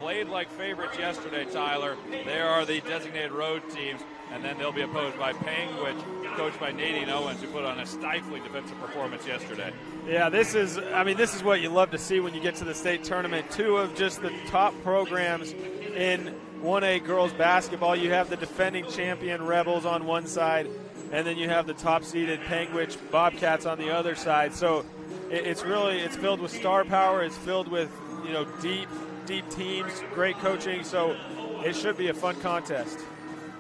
played like favorites yesterday, Tyler. They are the designated road teams, and then they'll be opposed by Panguitch, coached by Nadine Owens, who put on a stifling defensive performance yesterday. Yeah, this is what you love to see when you get to the state tournament. Two of just the top programs in 1A girls basketball. You have the defending champion Rebels on one side, and then you have the top-seeded Panguitch Bobcats on the other side. So it's filled with star power. It's filled with deep teams, great coaching. So it should be a fun contest.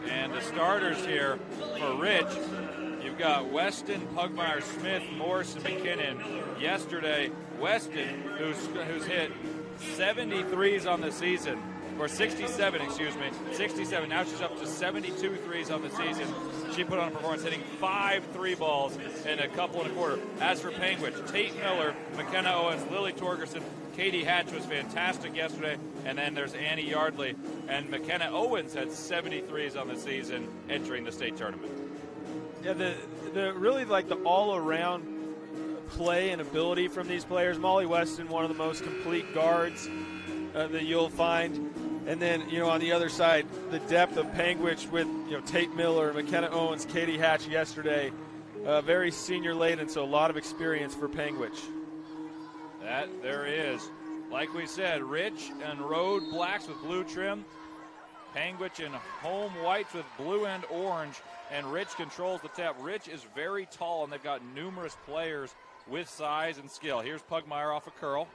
And the starters here for Rich, you've got Weston, Pugmire, Smith, Morris, and McKinnon. Yesterday, Weston, who's hit 73s on the season, or 67, 67. Now she's up to 72 threes on the season. She put on a performance hitting 5 3 balls in a couple and a quarter. As for Panguitch, Tate Miller, McKenna Owens, Lily Torgerson, Katie Hatch was fantastic yesterday. And then there's Annie Yardley. And McKenna Owens had 73s on the season entering the state tournament. Yeah, the really like the all-around play and ability from these players. Molly Weston, one of the most complete guards that you'll find. And then, on the other side, the depth of Panguitch with, Tate Miller, McKenna Owens, Katie Hatch yesterday. Very senior laden, so a lot of experience for Panguitch. That there is. Like we said, Rich and Road blacks with blue trim. Panguitch in home whites with blue and orange. And Rich controls the tap. Rich is very tall, and they've got numerous players with size and skill. Here's Pugmire off a curl.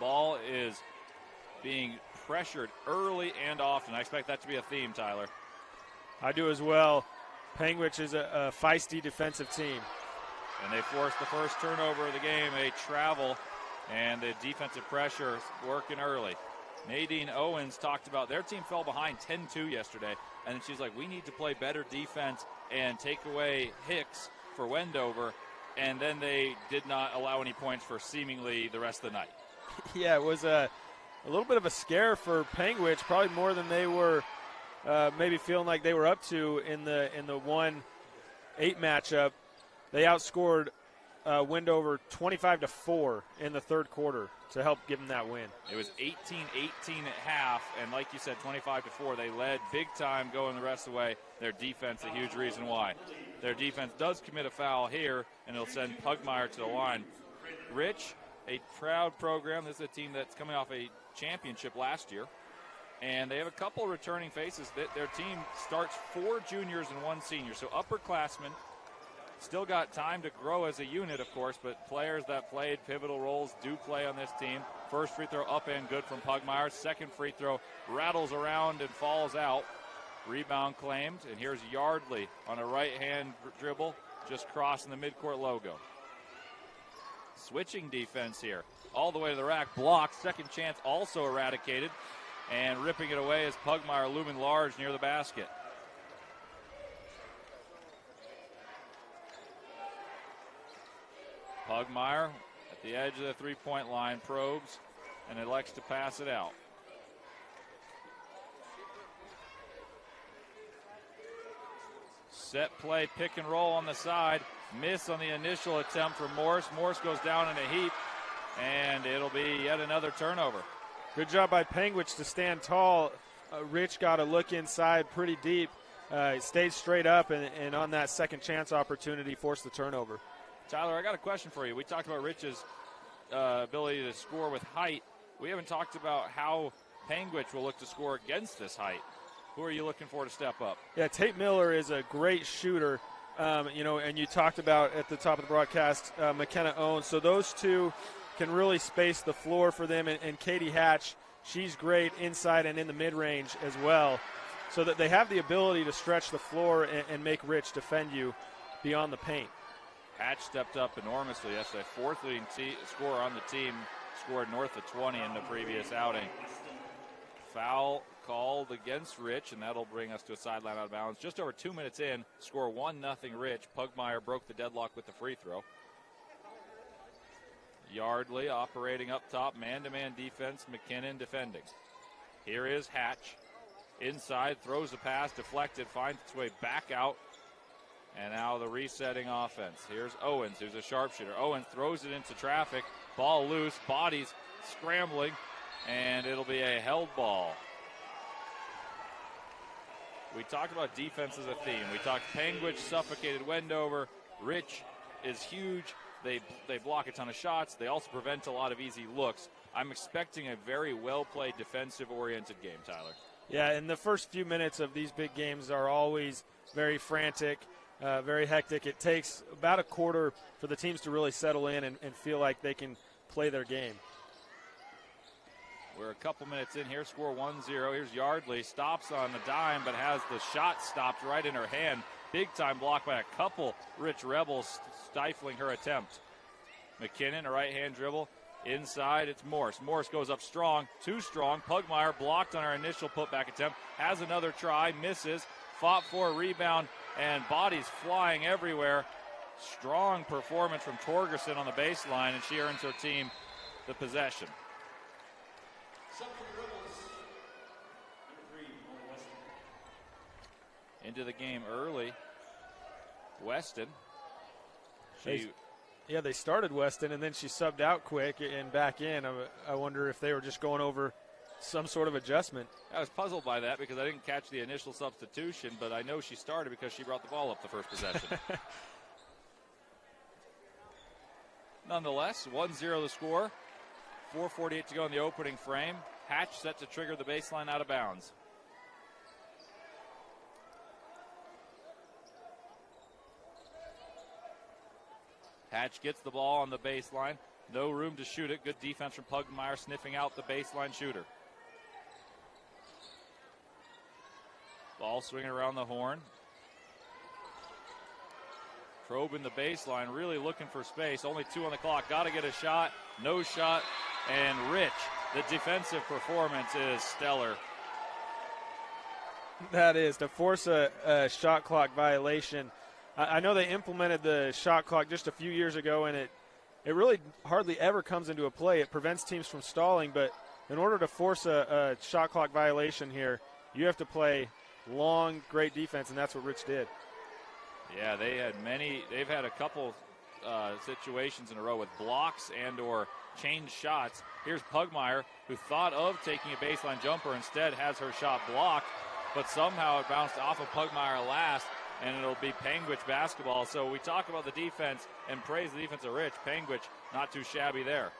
Ball is being pressured early and often. I expect that to be a theme, Tyler. I do as well. Panguitch is a feisty defensive team. And they forced the first turnover of the game, a travel, and the defensive pressure working early. Nadine Owens talked about their team fell behind 10-2 yesterday, and she's like, we need to play better defense and take away Hicks for Wendover, and then they did not allow any points for seemingly the rest of the night. Yeah, it was a little bit of a scare for Panguitch, probably more than they were maybe feeling like they were up to in the 1-8 matchup. They outscored Wendover 25-4 in the third quarter to help give them that win. It was 18-18 at half, and like you said, 25-4. They led big time going the rest of the way. Their defense, a huge reason why. Their defense does commit a foul here, and it'll send Pugmire to the line. Rich, a proud program. This is a team that's coming off a championship last year, and they have a couple of returning faces. Their team starts 4 juniors and 1 senior, so upperclassmen. Still got time to grow as a unit, of course, but players that played pivotal roles do play on this team. First free throw up and good from Pugmire. Second free throw rattles around and falls out. Rebound claimed, and here's Yardley on a right-hand dribble, just crossing the midcourt logo. Switching defense here. All the way to the rack, blocked. Second chance also eradicated, and ripping it away is Pugmire, looming large near the basket. Pugmire at the edge of the three-point line, probes, and elects to pass it out. Set play, pick and roll on the side. Miss on the initial attempt from Morris. Morris goes down in a heap, and it'll be yet another turnover. Good job by Panguitch to stand tall. Rich got a look inside pretty deep. Stayed straight up, and on that second chance opportunity, forced the turnover. Tyler, I got a question for you. We talked about Rich's ability to score with height. We haven't talked about how Panguitch will look to score against this height. Who are you looking for to step up? Yeah, Tate Miller is a great shooter, and you talked about at the top of the broadcast McKenna Owens. So those two can really space the floor for them, and Katie Hatch, she's great inside and in the mid-range as well, so that they have the ability to stretch the floor and make Rich defend you beyond the paint. Hatch stepped up enormously yesterday. Fourth leading scorer on the team, scored north of 20 in the previous outing. Foul called against Rich, and that'll bring us to a sideline out of bounds. Just over 2 minutes in, score 1-0 Rich. Pugmire broke the deadlock with the free throw. Yardley operating up top, man-to-man defense, McKinnon defending. Here is Hatch. Inside, throws a pass, deflected, finds its way back out. And now the resetting offense. Here's Owens, who's a sharpshooter. Owens throws it into traffic. Ball loose, bodies scrambling. and it'll be a held ball. We talked about defense as a theme. We talked Panguitch, suffocated Wendover. Rich is huge. They block a ton of shots. They also prevent a lot of easy looks. I'm expecting a very well-played, defensive-oriented game, Tyler. Yeah, and the first few minutes of these big games are always very frantic, very hectic. It takes about a quarter for the teams to really settle in and feel like they can play their game. We're a couple minutes in here, score 1-0. Here's Yardley, stops on the dime, but has the shot stopped right in her hand. Big-time block by a couple Rich Rebels, stifling her attempt. McKinnon, a right-hand dribble. Inside, it's Morse. Morse goes up strong, too strong. Pugmire blocked on her initial putback attempt. Has another try, misses. Fought for a rebound, and bodies flying everywhere. Strong performance from Torgerson on the baseline, and she earns her team the possession. Into the game early, Weston. They started Weston, and then she subbed out quick and back in. I wonder if they were just going over some sort of adjustment. I was puzzled by that because I didn't catch the initial substitution, but I know she started because she brought the ball up the first possession. Nonetheless, 1-0 the score. 4:48 to go in the opening frame. Hatch set to trigger the baseline out of bounds. Hatch gets the ball on the baseline. No room to shoot it. Good defense from Pugmire, sniffing out the baseline shooter. Ball swinging around the horn. Probing the baseline, really looking for space. Only 2 on the clock. Got to get a shot. No shot. And Rich, the defensive performance is stellar. That is, to force a shot clock violation. I know they implemented the shot clock just a few years ago, and it really hardly ever comes into a play. It prevents teams from stalling, but in order to force a shot clock violation here, you have to play long, great defense, and that's what Rich did. Yeah, they've had a couple situations in a row with blocks and or change shots. Here's Pugmire, who thought of taking a baseline jumper, instead has her shot blocked, but somehow it bounced off of Pugmire last, and it'll be Panguitch basketball. So we talk about the defense and praise the defense of Rich. Panguitch not too shabby there.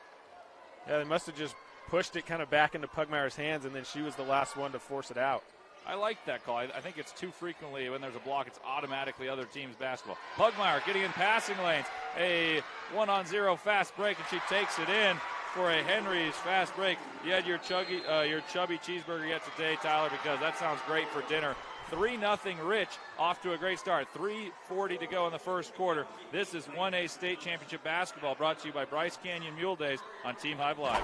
Yeah, they must have just pushed it kind of back into Pugmire's hands, and then she was the last one to force it out. I like that call. I think it's too frequently when there's a block, it's automatically other team's basketball. Pugmire getting in passing lanes. A 1-on-0 fast break, and she takes it in for a Henry's fast break. You had your chubby cheeseburger yet today, Tyler, because that sounds great for dinner. 3-0 Rich, off to a great start. 3:40 to go in the first quarter. This is 1A State Championship basketball, brought to you by Bryce Canyon Mule Days on Team Hive Live.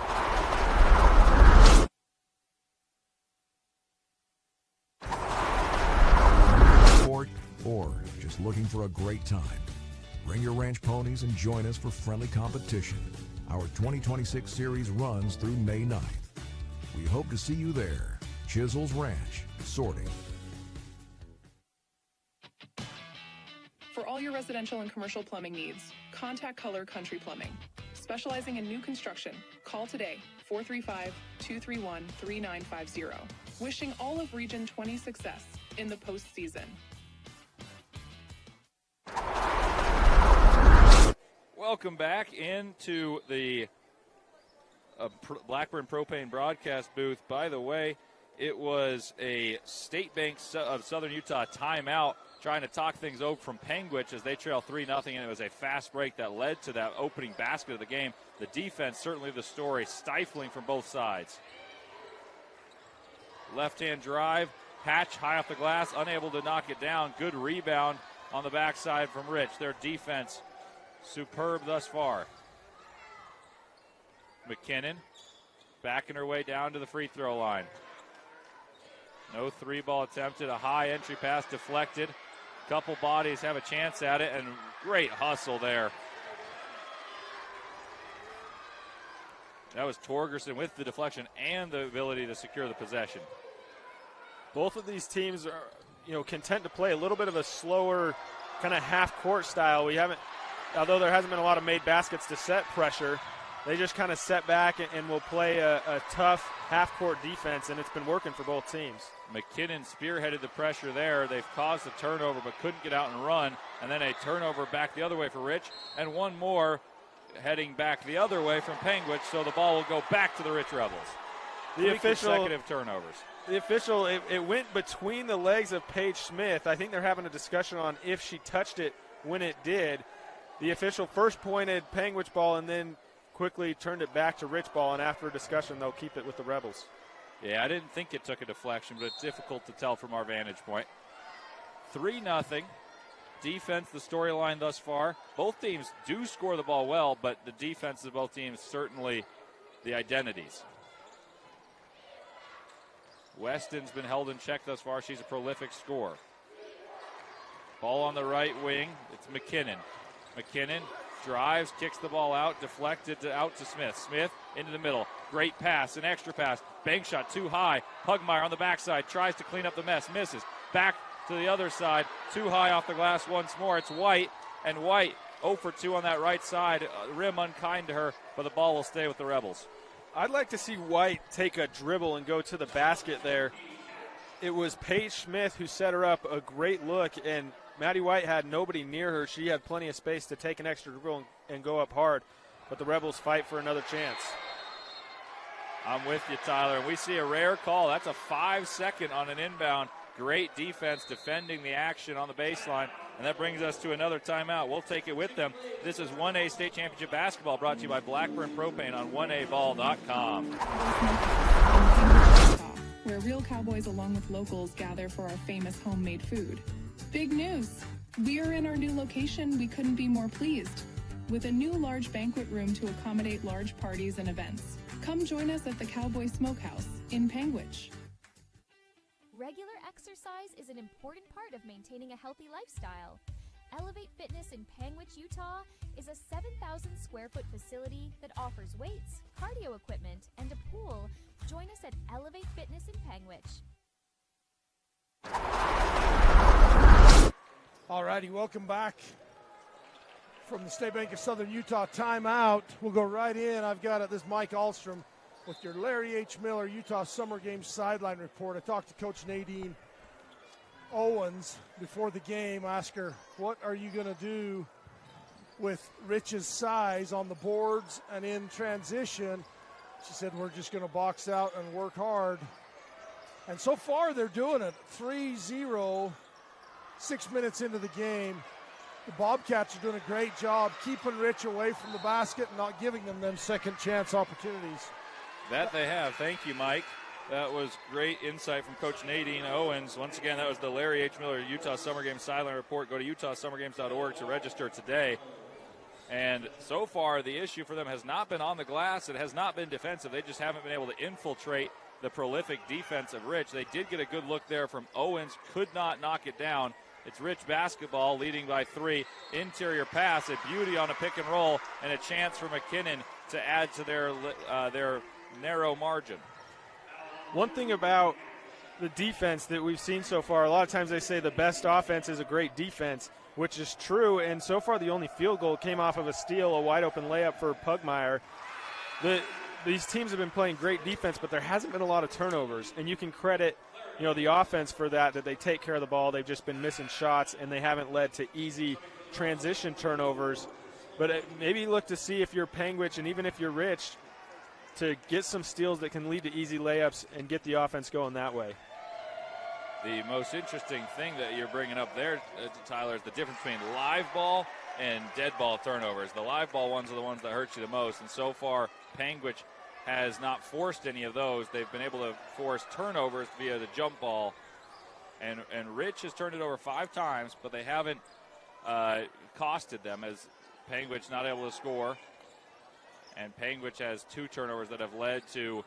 Or just looking for a great time. Bring your ranch ponies and join us for friendly competition. Our 2026 series runs through May 9th. We hope to see you there. Chisel's Ranch, Sorting. For all your residential and commercial plumbing needs, contact Color Country Plumbing. Specializing in new construction, call today, 435-231-3950. Wishing all of Region 20 success in the postseason. Welcome back into the Blackburn Propane broadcast booth. By the way, it was a State Bank of Southern Utah timeout trying to talk things over from Panguitch as they trail 3-0, and it was a fast break that led to that opening basket of the game. The defense, certainly the story, stifling from both sides. Left-hand drive, Hatch high off the glass, unable to knock it down. Good rebound on the backside from Rich. Their defense superb thus far. McKinnon backing her way down to the free throw line. No three-ball attempted. A high entry pass deflected. Couple bodies have a chance at it, and great hustle there. That was Torgerson with the deflection and the ability to secure the possession. Both of these teams are, content to play a little bit of a slower kind of half-court style. Although there hasn't been a lot of made baskets to set pressure, they just kind of set back and will play a tough half-court defense, and it's been working for both teams. McKinnon spearheaded the pressure there. They've caused a turnover but couldn't get out and run, and then a turnover back the other way for Rich, and one more heading back the other way from Panguitch, so the ball will go back to the Rich Rebels. The official, consecutive turnovers. The official, it went between the legs of Paige Smith. I think they're having a discussion on if she touched it when it did. The official first pointed Panguitch ball and then quickly turned it back to Rich ball, and after a discussion, they'll keep it with the Rebels. Yeah, I didn't think it took a deflection, but it's difficult to tell from our vantage point. 3-0. Defense, the storyline thus far. Both teams do score the ball well, but the defense of both teams certainly the identities. Weston's been held in check thus far. She's a prolific scorer. Ball on the right wing. It's McKinnon. McKinnon drives, kicks the ball out, deflected out to Smith. Smith into the middle. Great pass, an extra pass. Bank shot too high. Pugmire on the backside tries to clean up the mess. Misses. Back to the other side. Too high off the glass once more. It's White, and White 0 for 2 on that right side. Rim unkind to her, but the ball will stay with the Rebels. I'd like to see White take a dribble and go to the basket there. It was Paige Smith who set her up a great look, and Maddie White had nobody near her. She had plenty of space to take an extra dribble and go up hard, but the Rebels fight for another chance. I'm with you, Tyler. And we see a rare call. That's a 5-second on an inbound. Great defense defending the action on the baseline. And that brings us to another timeout. We'll take it with them. This is 1A State Championship Basketball brought to you by Blackburn Propane on 1aball.com. Where real cowboys along with locals gather for our famous homemade food. Big news! We are in our new location. We couldn't be more pleased. With a new large banquet room to accommodate large parties and events. Come join us at the Cowboy Smokehouse in Panguitch. Regular exercise is an important part of maintaining a healthy lifestyle. Elevate Fitness in Panguitch, Utah is a 7,000 square foot facility that offers weights, cardio equipment, and a pool. Join us at Elevate Fitness in Panguitch. All righty, welcome back from the State Bank of Southern Utah timeout. We'll go right in. I've got this Mike Ahlstrom with your Larry H. Miller Utah Summer Games sideline report. I talked to Coach Nadine Owens before the game. Asked her, what are you going to do with Rich's size on the boards and in transition? She said, we're just going to box out and work hard. And so far, they're doing it. 3-0, 6 minutes into the game. The Bobcats are doing a great job keeping Rich away from the basket and not giving them second chance opportunities. That they have. Thank you, Mike. That was great insight from Coach Nadine Owens. Once again, that was the Larry H. Miller Utah Summer Games sideline report. Go to utahsummergames.org to register today. And so far, the issue for them has not been on the glass. It has not been defensive. They just haven't been able to infiltrate the prolific defense of Rich. They did get a good look there from Owens. Could not knock it down. It's Rich basketball leading by 3. Interior pass, a beauty on a pick and roll, and a chance for McKinnon to add to their narrow margin. One thing about the defense that we've seen so far, a lot of times they say the best offense is a great defense, which is true, and so far the only field goal came off of a steal, a wide-open layup for Pugmire. These teams have been playing great defense, but there hasn't been a lot of turnovers, and you can credit the offense for that they take care of the ball. They've just been missing shots, and they haven't led to easy transition turnovers. But maybe look to see if you're Panguitch, and even if you're Rich, to get some steals that can lead to easy layups and get the offense going that way. The most interesting thing that you're bringing up there, Tyler, is the difference between live ball and dead ball turnovers. The live ball ones are the ones that hurt you the most, and so far Panguitch has not forced any of those. They've been able to force turnovers via the jump ball, and Rich has turned it over 5 times, but they haven't costed them, as Panguitch not able to score. And Panguitch has 2 turnovers that have led to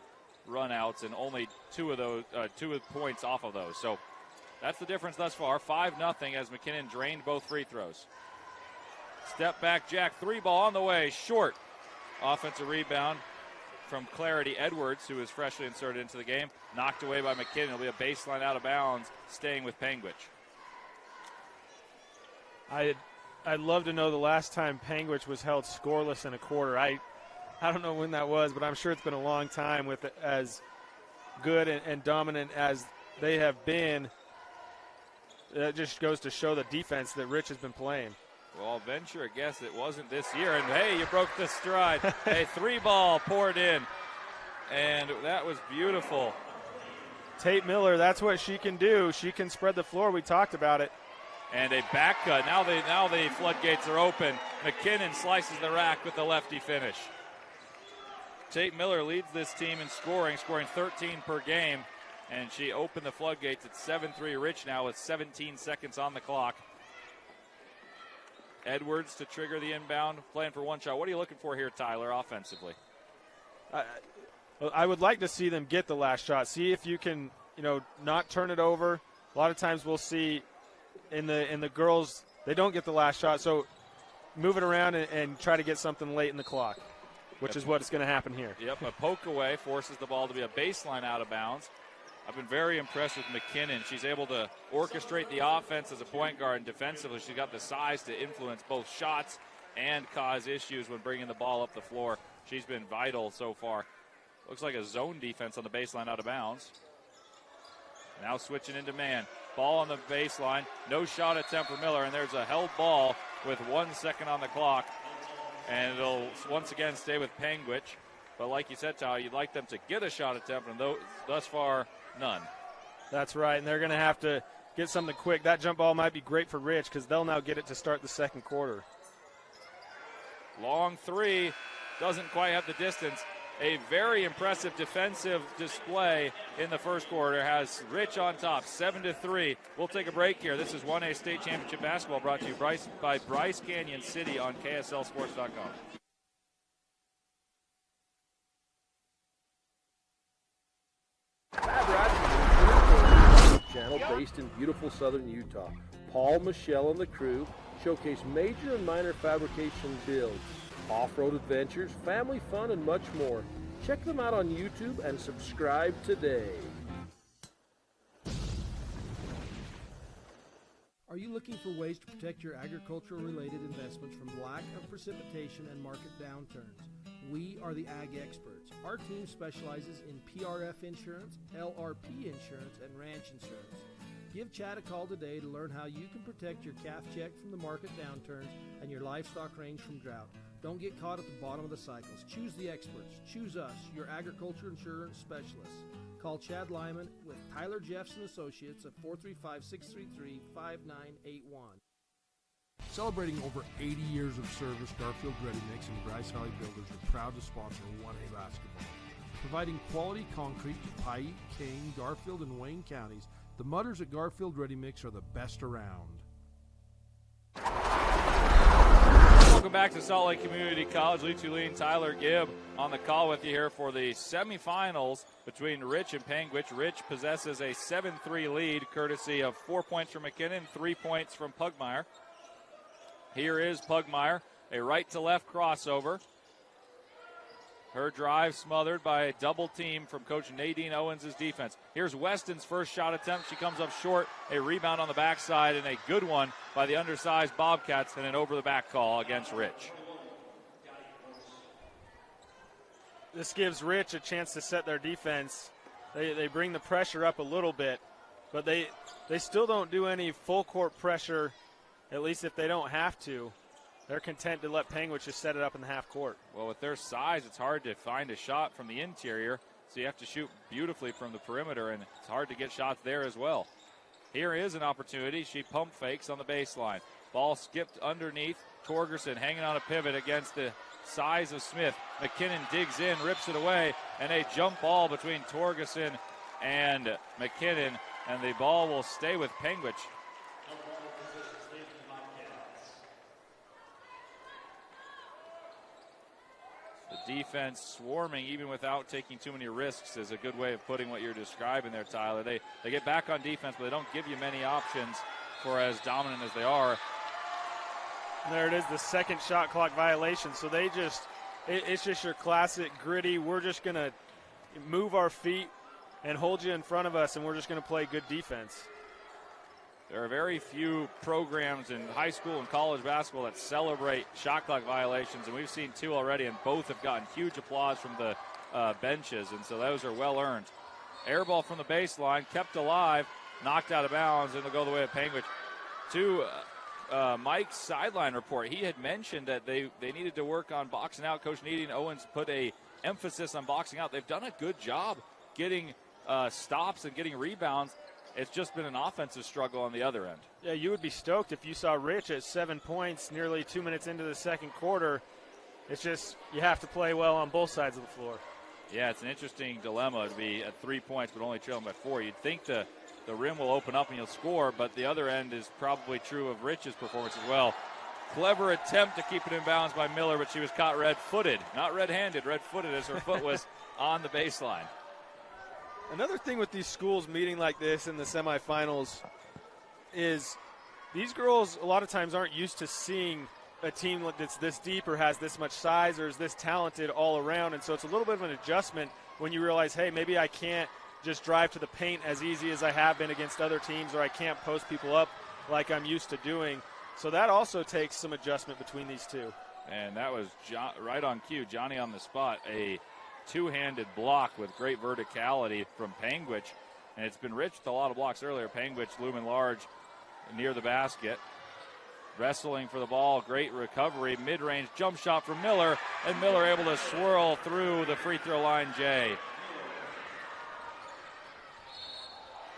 runouts, and only 2 of those, 2 points off of those. So that's the difference thus far. 5-0 as McKinnon drained both free throws. Step back, Jack 3 ball on the way, short. Offensive rebound from Clarity Edwards, who is freshly inserted into the game. Knocked away by McKinnon. It'll be a baseline out of bounds, staying with Panguitch. I'd love to know the last time Panguitch was held scoreless in a quarter. I I don't know when that was, but I'm sure it's been a long time with as good and dominant as they have been. That just goes to show the defense that Rich has been playing. Well, I'll venture a guess it wasn't this year. And, hey, you broke the stride. A 3-ball poured in, and that was beautiful. Tate Miller, that's what she can do. She can spread the floor. We talked about it. And a back cut. Now the floodgates are open. McKinnon slices the rack with the lefty finish. Tate Miller leads this team in scoring 13 per game. And she opened the floodgates at 7-3 Rich now with 17 seconds on the clock. Edwards to trigger the inbound, playing for one shot. What are you looking for here, Tyler, offensively? I would like to see them get the last shot. See if you can, not turn it over. A lot of times we'll see in the girls, they don't get the last shot. So move it around and try to get something late in the clock, which is what's going to happen here. Yep, a poke away forces the ball to be a baseline out of bounds. I've been very impressed with McKinnon. She's able to orchestrate the offense as a point guard, and defensively she's got the size to influence both shots and cause issues when bringing the ball up the floor. She's been vital so far. Looks like a zone defense on the baseline out of bounds. Now switching into man. Ball on the baseline. No shot attempt for Miller, and there's a held ball with 1 second on the clock. And it'll once again stay with Panguitch. But like you said, Tyler, you'd like them to get a shot attempt, and thus far, none. That's right, and they're going to have to get something quick. That jump ball might be great for Rich because they'll now get it to start the second quarter. Long three, doesn't quite have the distance. A very impressive defensive display in the first quarter has Rich on top, 7-3. We'll take a break here. This is 1A State Championship Basketball brought to you by Bryce Canyon City on KSLSports.com. Channel based in beautiful southern Utah. Paul, Michelle, and the crew showcase major and minor fabrication builds, off-road adventures, family fun, and much more. Check them out on YouTube and subscribe today. Are you looking for ways to protect your agricultural-related investments from lack of precipitation and market downturns? We are the Ag Experts. Our team specializes in PRF insurance, LRP insurance, and ranch insurance. Give Chad a call today to learn how you can protect your calf check from the market downturns and your livestock range from drought. Don't get caught at the bottom of the cycles. Choose the experts. Choose us, your agriculture insurance specialists. Call Chad Lyman with Tyler Jeffs & Associates at 435-633-5981. Celebrating over 80 years of service, Garfield Ready Mix and Bryce Valley Builders are proud to sponsor 1A basketball. Providing quality concrete to Paiute, Kane, Garfield, and Wayne counties, the mudders at Garfield Ready Mix are the best around. Welcome back to Salt Lake Community College. Lee Tulane, Tyler Gibb on the call with you here for the semifinals between Rich and Panguitch. Rich possesses a 7-3 lead, courtesy of 4 points from McKinnon, 3 points from Pugmire. Here is Pugmire, a right-to-left crossover. Her drive smothered by a double team from Coach Nadine Owens' defense. Here's Weston's first shot attempt. She comes up short. A rebound on the backside and a good one by the undersized Bobcats, and an over-the-back call against Rich. This gives Rich a chance to set their defense. They bring the pressure up a little bit, but they still don't do any full-court pressure, at least if they don't have to. They're content to let Panguitch just set it up in the half court. Well, with their size, it's hard to find a shot from the interior, so you have to shoot beautifully from the perimeter, and it's hard to get shots there as well. Here is an opportunity. She pump fakes on the baseline. Ball skipped underneath. Torgerson hanging on a pivot against the size of Smith. McKinnon digs in, rips it away, and a jump ball between Torgerson and McKinnon, and the ball will stay with Panguitch. The defense swarming even without taking too many risks is a good way of putting what you're describing there, Tyler. They get back on defense, but they don't give you many options for as dominant as they are. And there it is, the second shot clock violation. So it's just your classic gritty, we're just going to move our feet and hold you in front of us, and we're just going to play good defense. There are very few programs in high school and college basketball that celebrate shot clock violations, and we've seen 2 already, and both have gotten huge applause from the benches, and so those are well earned. Air ball from the baseline, kept alive, knocked out of bounds, and they'll go the way of Panguitch. To Mike's sideline report, he had mentioned that they needed to work on boxing out. Coach Needy and Owens put a emphasis on boxing out. They've done a good job getting stops and getting rebounds. It's just been an offensive struggle on the other end. Yeah, you would be stoked if you saw Rich at 7 points nearly 2 minutes into the second quarter. It's just you have to play well on both sides of the floor. Yeah, it's an interesting dilemma to be at 3 points but only trailing by 4. You'd think the rim will open up and you'll score, but the other end is probably true of Rich's performance as well. Clever attempt to keep it in bounds by Miller, but she was caught red-footed. Not red-handed, red-footed as her foot was on the baseline. Another thing with these schools meeting like this in the semifinals is these girls a lot of times aren't used to seeing a team that's this deep or has this much size or is this talented all around, and so it's a little bit of an adjustment when you realize, hey, maybe I can't just drive to the paint as easy as I have been against other teams, or I can't post people up like I'm used to doing. So that also takes some adjustment between these two. And that was right on cue. Johnny on the spot, a two-handed block with great verticality from Panguitch. And it's been rich with a lot of blocks earlier. Panguitch looming large near the basket. Wrestling for the ball, great recovery, mid-range jump shot from Miller, and Miller able to swirl through the free throw line, Jay.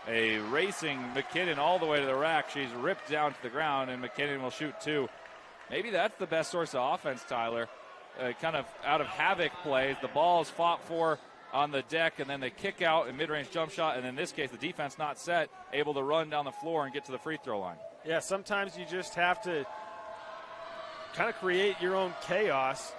A racing McKinnon all the way to the rack. She's ripped down to the ground, and McKinnon will shoot 2. Maybe that's the best source of offense, Tyler. Kind of out of havoc plays. The ball is fought for on the deck, and then they kick out a mid-range jump shot, and in this case, the defense not set, able to run down the floor and get to the free throw line. Yeah, sometimes you just have to kind of create your own chaos,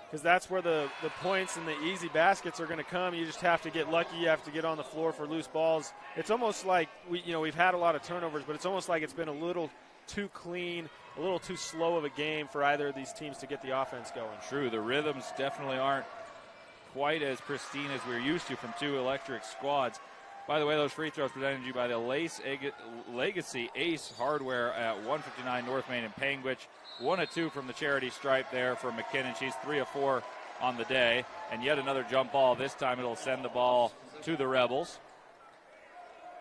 because that's where the points and the easy baskets are going to come. You just have to get lucky. You have to get on the floor for loose balls. It's almost like we've had a lot of turnovers, but it's almost like it's been a little too clean, a little too slow of a game for either of these teams to get the offense going. True, the rhythms definitely aren't quite as pristine as we're used to from 2 electric squads. By the way, those free throws presented to you by the Legacy Ace Hardware at 159 North Main in Panguitch. 1 of 2 from the charity stripe there for McKinnon. She's 3 of 4 on the day. And yet another jump ball. This time it'll send the ball to the Rebels.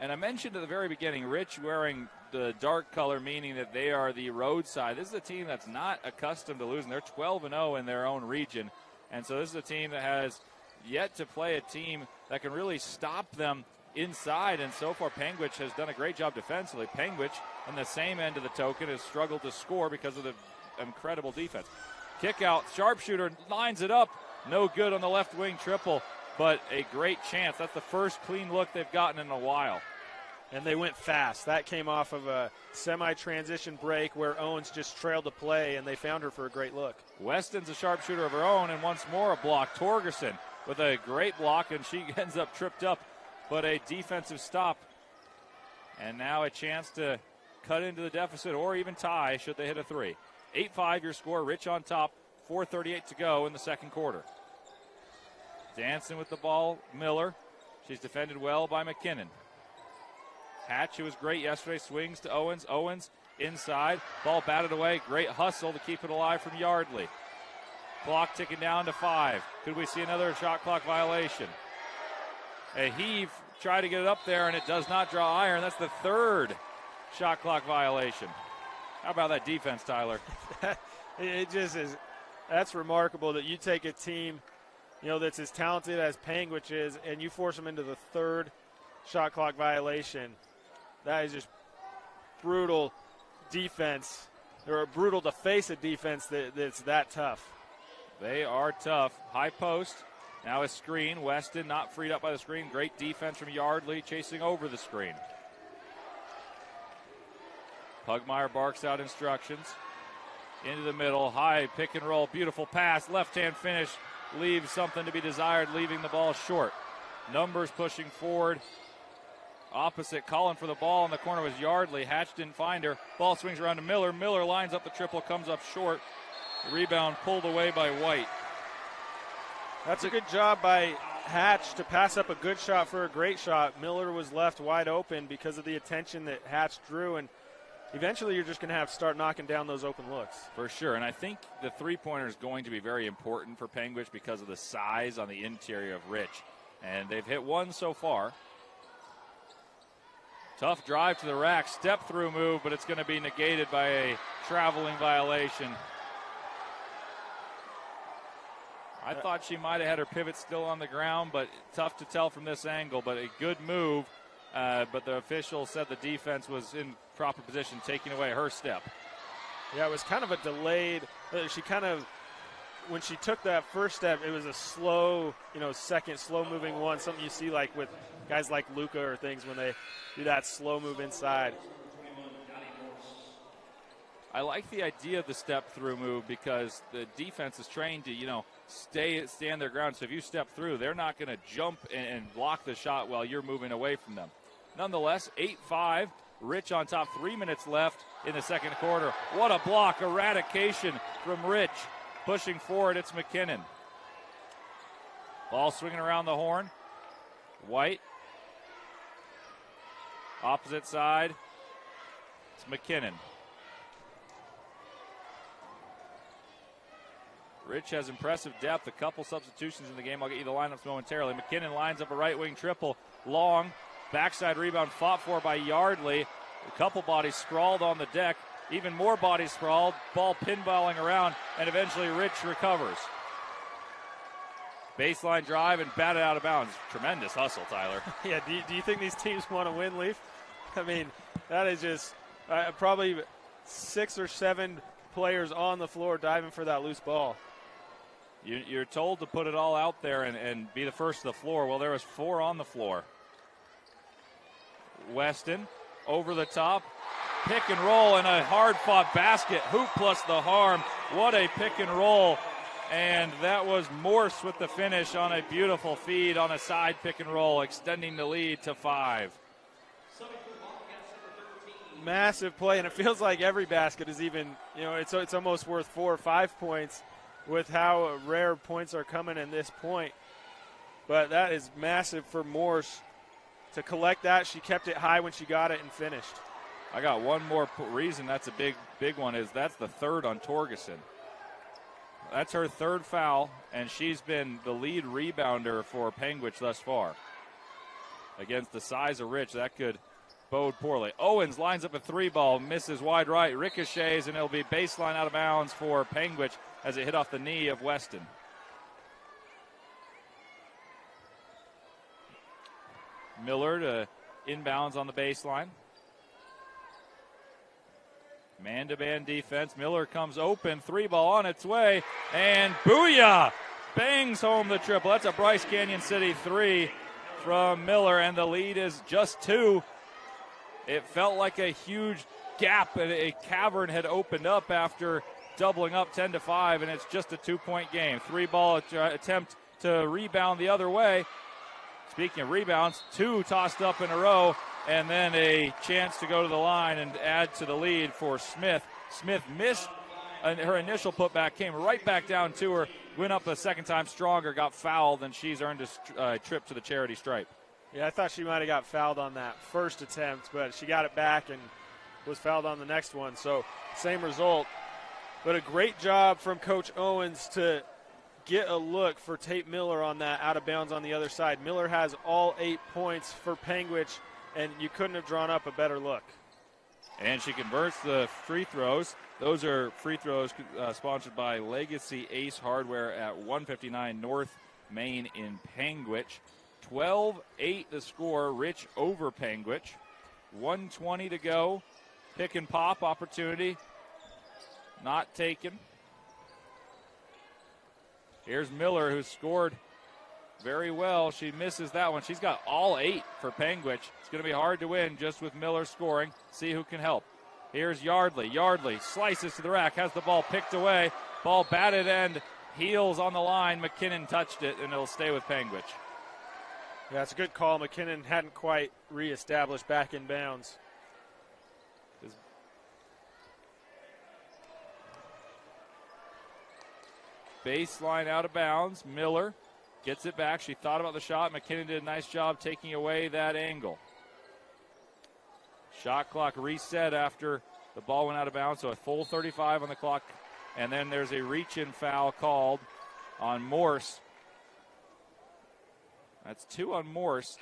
And I mentioned at the very beginning, Rich wearing the dark color, meaning that they are the roadside. This is a team that's not accustomed to losing. They're 12-0 in their own region. And so this is a team that has yet to play a team that can really stop them inside. And so far, Panguitch has done a great job defensively. Panguitch, on the same end of the token, has struggled to score because of the incredible defense. Kick out, sharpshooter lines it up. No good on the left wing triple, but a great chance. That's the first clean look they've gotten in a while. And they went fast. That came off of a semi-transition break where Owens just trailed the play, and they found her for a great look. Weston's a sharpshooter of her own, and once more a block. Torgerson with a great block, and she ends up tripped up, but a defensive stop. And now a chance to cut into the deficit or even tie should they hit a 3. 8-5 your score. Rich on top. 4:38 to go in the second quarter. Dancing with the ball, Miller. She's defended well by McKinnon. Hatch, who was great yesterday, swings to Owens. Owens inside. Ball batted away. Great hustle to keep it alive from Yardley. Clock ticking down to 5. Could we see another shot clock violation? A heave, try to get it up there, and it does not draw iron. That's the 3rd shot clock violation. How about that defense, Tyler? It just is. That's remarkable that you take a team, that's as talented as Panguitch is, and you force them into the 3rd shot clock violation. That is just brutal defense, or brutal to face a defense that's that tough. They are tough. High post. Now a screen. Weston not freed up by the screen. Great defense from Yardley chasing over the screen. Pugmire barks out instructions. Into the middle. High pick and roll. Beautiful pass. Left-hand finish. Leaves something to be desired, leaving the ball short. Numbers pushing forward. Opposite, calling for the ball in the corner was Yardley. Hatch didn't find her. Ball swings around to Miller. Miller lines up the triple, comes up short. The rebound pulled away by White. That's a good job by Hatch to pass up a good shot for a great shot. Miller was left wide open because of the attention that Hatch drew, and eventually you're just going to have to start knocking down those open looks. For sure, and I think the three-pointer is going to be very important for Panguitch because of the size on the interior of Rich. And they've hit one so far. Tough drive to the rack, step-through move, but it's going to be negated by a traveling violation. I thought she might have had her pivot still on the ground, but tough to tell from this angle, but a good move. But the official said the defense was in proper position, taking away her step. Yeah, it was kind of a delayed, when she took that first step, it was a slow, second slow-moving one, something you see like with guys like Luka or things when they do that slow move inside. I like the idea of the step-through move because the defense is trained to, stand their ground. So if you step through, they're not going to jump and block the shot while you're moving away from them. Nonetheless, 8-5, Rich on top, 3 minutes left in the second quarter. What a block, eradication from Rich. Pushing forward, it's McKinnon. Ball swinging around the horn. White. Opposite side, it's McKinnon. Rich has impressive depth, a couple substitutions in the game. I'll get you the lineups momentarily. McKinnon lines up a right wing triple. Long, backside rebound fought for by Yardley. A couple bodies sprawled on the deck. Even more bodies sprawled. Ball pinballing around, and eventually Rich recovers. Baseline drive and batted out of bounds. Tremendous hustle, Tyler. Yeah, do you think these teams want to win, Leaf? I mean, that is just probably 6 or 7 players on the floor diving for that loose ball. You're told to put it all out there and be the first to the floor. Well, there was 4 on the floor. Weston over the top. Pick and roll and a hard-fought basket. Hoop plus the harm. What a pick and roll. And that was Morse with the finish on a beautiful feed on a side pick and roll, extending the lead to 5. Massive play, and it feels like every basket is even, it's almost worth 4 or 5 points with how rare points are coming in this point. But that is massive for Morse to collect that. She kept it high when she got it and finished. I got one more reason that's a big one is that's the third on Torgerson. That's her third foul, and she's been the lead rebounder for Panguitch thus far. Against the size of Rich, that could bode poorly. Owens lines up a 3-ball, misses wide right, ricochets, and it'll be baseline out of bounds for Panguitch as it hit off the knee of Weston. Miller to inbounds on the baseline. Man-to-man defense. Miller comes open. 3-ball on its way. And booyah! Bangs home the triple. That's a Bryce Canyon City 3 from Miller, and the lead is just 2. It felt like a huge gap, and a cavern had opened up after doubling up 10-5, and it's just a 2-point game. 3-ball attempt to rebound the other way. Speaking of rebounds, 2 tossed up in a row, and then a chance to go to the line and add to the lead for Smith. Smith missed her initial putback, came right back down to her, went up a second time stronger, got fouled, and she's earned a trip to the charity stripe. Yeah, I thought she might have got fouled on that first attempt, but she got it back and was fouled on the next one. So same result. But a great job from Coach Owens to get a look for Tate Miller on that out of bounds on the other side. Miller has all 8 points for Panguitch, and you couldn't have drawn up a better look. And she converts the free throws. Those are free throws sponsored by Legacy Ace Hardware at 159 North Main in Panguitch. 12-8 the score. Rich over Panguitch. 1:20 to go. Pick and pop opportunity. Not taken. Here's Miller, who scored very well. She misses that one. She's got all 8 for Panguitch. It's going to be hard to win just with Miller scoring. See who can help. Here's Yardley. Yardley slices to the rack, has the ball picked away. Ball batted end, heels on the line. McKinnon touched it, and it'll stay with Panguitch. Yeah, it's a good call. McKinnon hadn't quite reestablished back in bounds. Baseline out of bounds. Miller Gets it back. She thought about the shot. McKinnon did a nice job taking away that angle. Shot clock reset after the ball went out of bounds, so a full 35 on the clock. And then there's a reach-in foul called on Morse. That's 2 on Morse.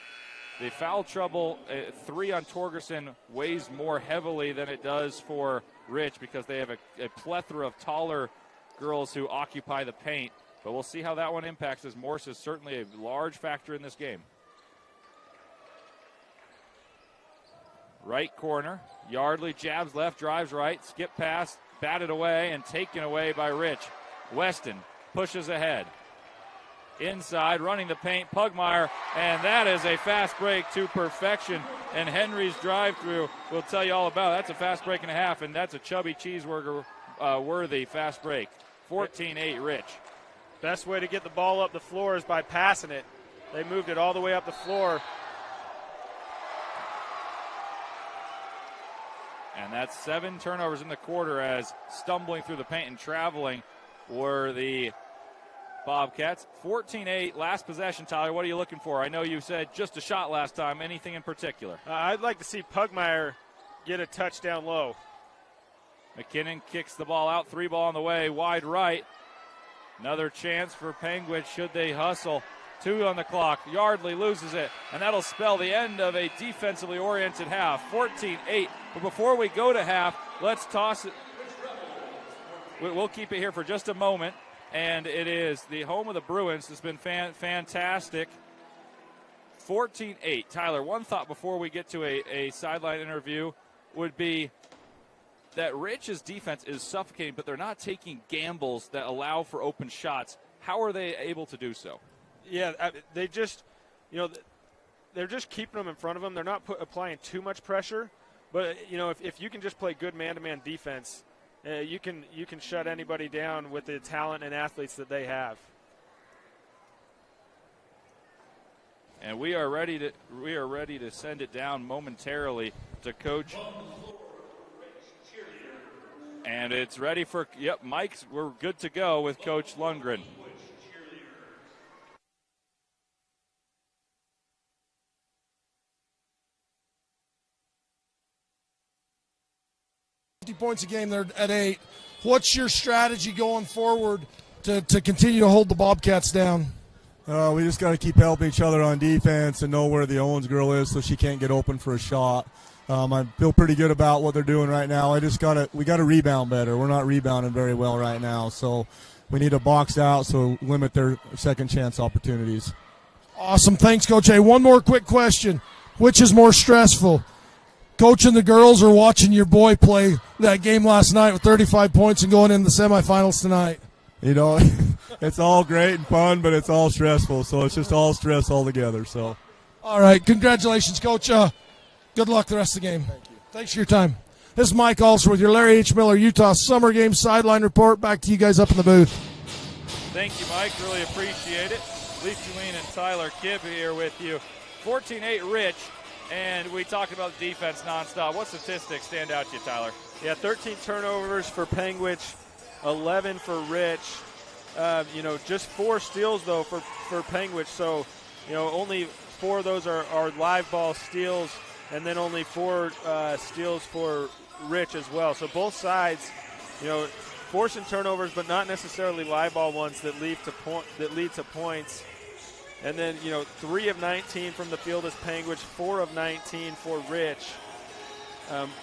The foul trouble, 3 on Torgerson, weighs more heavily than it does for Rich because they have a plethora of taller girls who occupy the paint. But we'll see how that one impacts, as Morse is certainly a large factor in this game. Right corner. Yardley jabs left, drives right, skip pass, batted away, and taken away by Rich. Weston pushes ahead. Inside, running the paint, Pugmire, and that is a fast break to perfection. And Henry's drive-through will tell you all about it. That's a fast break and a half, and that's a Chubby Cheeseburger worthy fast break. 14-8 Rich. Best way to get the ball up the floor is by passing it. They moved it all the way up the floor. And that's 7 turnovers in the quarter, as stumbling through the paint and traveling were the Bobcats. 14-8, last possession, Tyler. What are you looking for? I know you said just a shot last time. Anything in particular? I'd like to see Pugmire get a touchdown low. McKinnon kicks the ball out. 3 ball on the way, wide right. Another chance for Panguitch should they hustle. 2 on the clock. Yardley loses it, and that'll spell the end of a defensively oriented half. 14-8. But before we go to half, let's toss it. We'll keep it here for just a moment. And it is the home of the Bruins. It's been fantastic. 14-8. Tyler, one thought before we get to a sideline interview would be that Rich's defense is suffocating, but they're not taking gambles that allow for open shots. How are they able to do so? Yeah, they just, they're just keeping them in front of them. They're not applying too much pressure. But, if you can just play good man-to-man defense, you can shut anybody down with the talent and athletes that they have. And we are ready to send it down momentarily to Coach. And it's ready for Mike's. We're good to go with Coach Lundgren. Points a game, they're at 8. What's your strategy going forward to continue to hold the Bobcats down? We just got to keep helping each other on defense and know where the Owens girl is so she can't get open for a shot. I feel pretty good about what they're doing right now. We got to rebound better. We're not rebounding very well right now, so we need to box out so limit their second chance opportunities. Awesome, thanks, Coach. Hey, one more quick question: which is more stressful, coaching the girls or watching your boy play that game last night with 35 points and going in the semifinals tonight? It's all great and fun, but it's all stressful, so it's just all stress all together. So, all right, congratulations, Coach. Good luck the rest of the game. Thank you. Thanks for your time. This is Mike Alster with your Larry H. Miller Utah Summer Game Sideline Report. Back to you guys up in the booth. Thank you, Mike. Really appreciate it. Leaf Julene and Tyler Kibb here with you. 14-8 Rich. And we talked about defense nonstop. What statistics stand out to you, Tyler? Yeah, 13 turnovers for Panguitch, 11 for Rich. Just 4 steals, though, for Panguitch. So, only 4 of those are live ball steals, and then only 4 steals for Rich as well. So both sides, forcing turnovers, but not necessarily live ball ones that lead to points. And then, 3 of 19 from the field is Panguitch, 4 of 19 for Rich.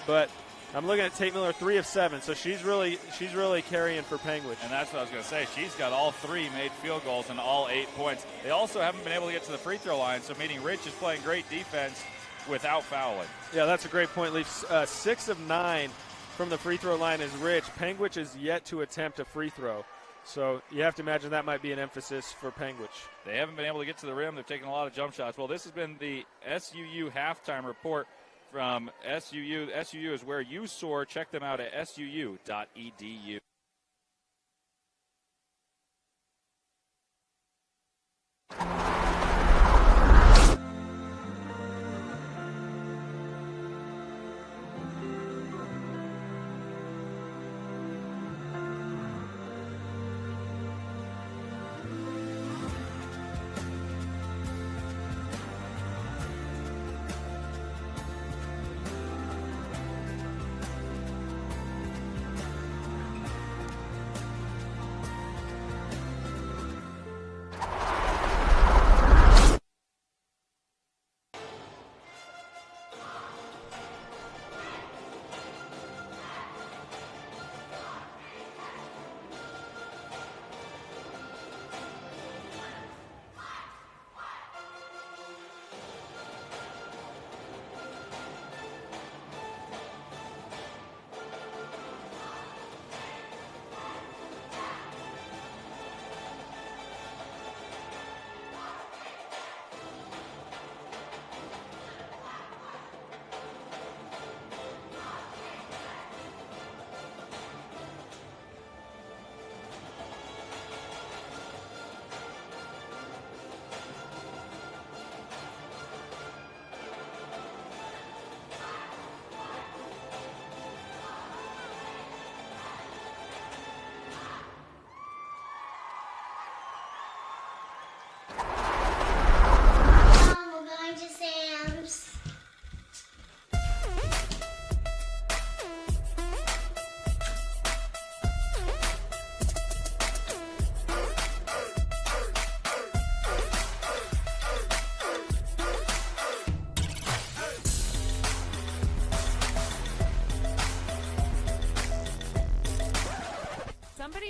But I'm looking at Tate Miller, 3 of 7, so she's really carrying for Panguitch. And that's what I was going to say. She's got all 3 made field goals and all 8 points. They also haven't been able to get to the free throw line, so meaning Rich is playing great defense without fouling. Yeah, that's a great point, Leaf. 6 of 9 from the free throw line is Rich. Panguitch is yet to attempt a free throw. So you have to imagine that might be an emphasis for Panguitch. They haven't been able to get to the rim. They've taken a lot of jump shots. Well, this has been the SUU halftime report from SUU. SUU is where you soar. Check them out at suu.edu.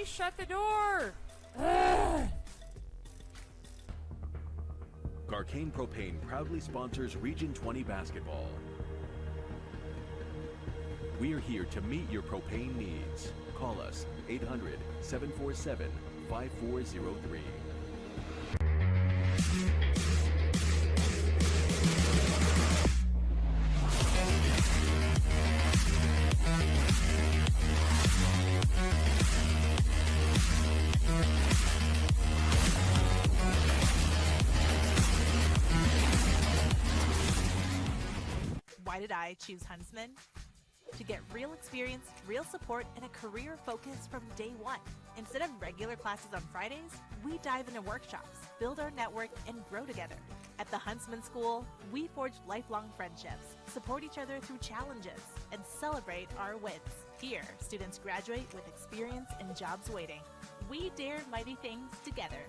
Please shut the door. Ugh. Garcane Propane proudly sponsors Region 20 basketball. We are here to meet your propane needs. Call us 800-747-5403. Why did I choose Huntsman? To get real experience, real support, and a career focus from day one. Instead of regular classes on Fridays, we dive into workshops, build our network, and grow together. At the Huntsman School, we forge lifelong friendships, support each other through challenges, and celebrate our wins. Here, students graduate with experience and jobs waiting. We dare mighty things together.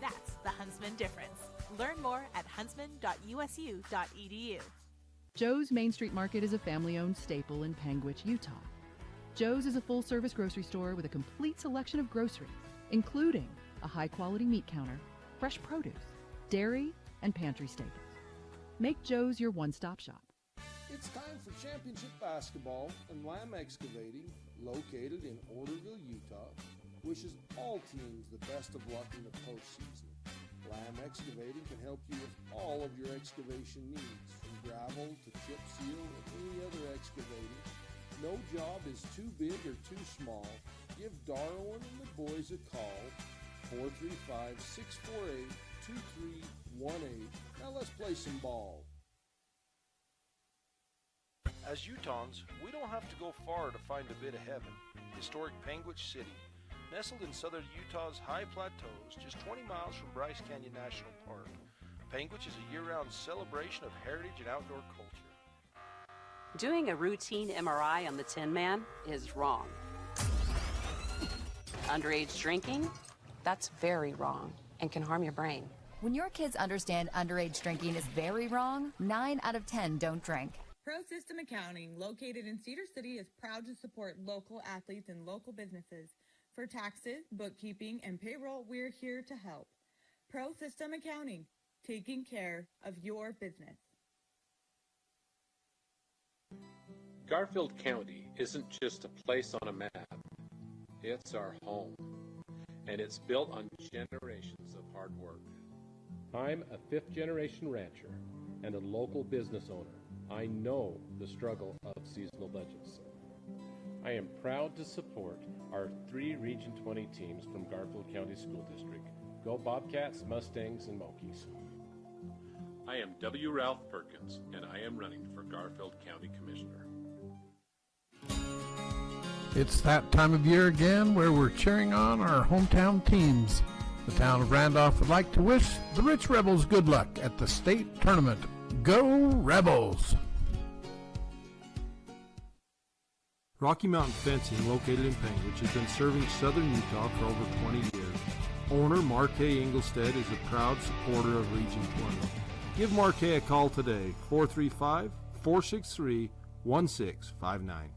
That's the Huntsman difference. Learn more at huntsman.usu.edu. Joe's Main Street Market is a family-owned staple in Panguitch, Utah. Joe's is a full-service grocery store with a complete selection of groceries, including a high-quality meat counter, fresh produce, dairy, and pantry staples. Make Joe's your one-stop shop. It's time for championship basketball, and Lamb Excavating, located in Orderville, Utah, wishes all teams the best of luck in the postseason. Lamb Excavating can help you with all of your excavation needs, from gravel to chip seal or any other excavating. No job is too big or too small. Give Darwin and the boys a call, 435-648-2318. Now let's play some ball. As Utahns, we don't have to go far to find a bit of heaven. Historic Panguitch City, nestled in southern Utah's high plateaus, just 20 miles from Bryce Canyon National Park. Panguitch is a year-round celebration of heritage and outdoor culture. Doing a routine MRI on the Tin Man is wrong. Underage drinking? That's very wrong and can harm your brain. When your kids understand underage drinking is very wrong, 9 out of 10 don't drink. Pro System Accounting, located in Cedar City, is proud to support local athletes and local businesses. For taxes, bookkeeping, and payroll, we're here to help. Pro System Accounting, taking care of your business. Garfield County isn't just a place on a map. It's our home, and it's built on generations of hard work. I'm a fifth-generation rancher and a local business owner. I know the struggle of seasonal budgets. I am proud to support our 3 Region 20 teams from Garfield County School District. Go Bobcats, Mustangs, and Mokies. I am W. Ralph Perkins, and I am running for Garfield County Commissioner. It's that time of year again where we're cheering on our hometown teams. The town of Randolph would like to wish the Rich Rebels good luck at the state tournament. Go Rebels! Rocky Mountain Fencing, located in Panguitch, has been serving southern Utah for over 20 years. Owner Marquet Engelstead is a proud supporter of Region 20. Give Marquet a call today, 435-463-1659.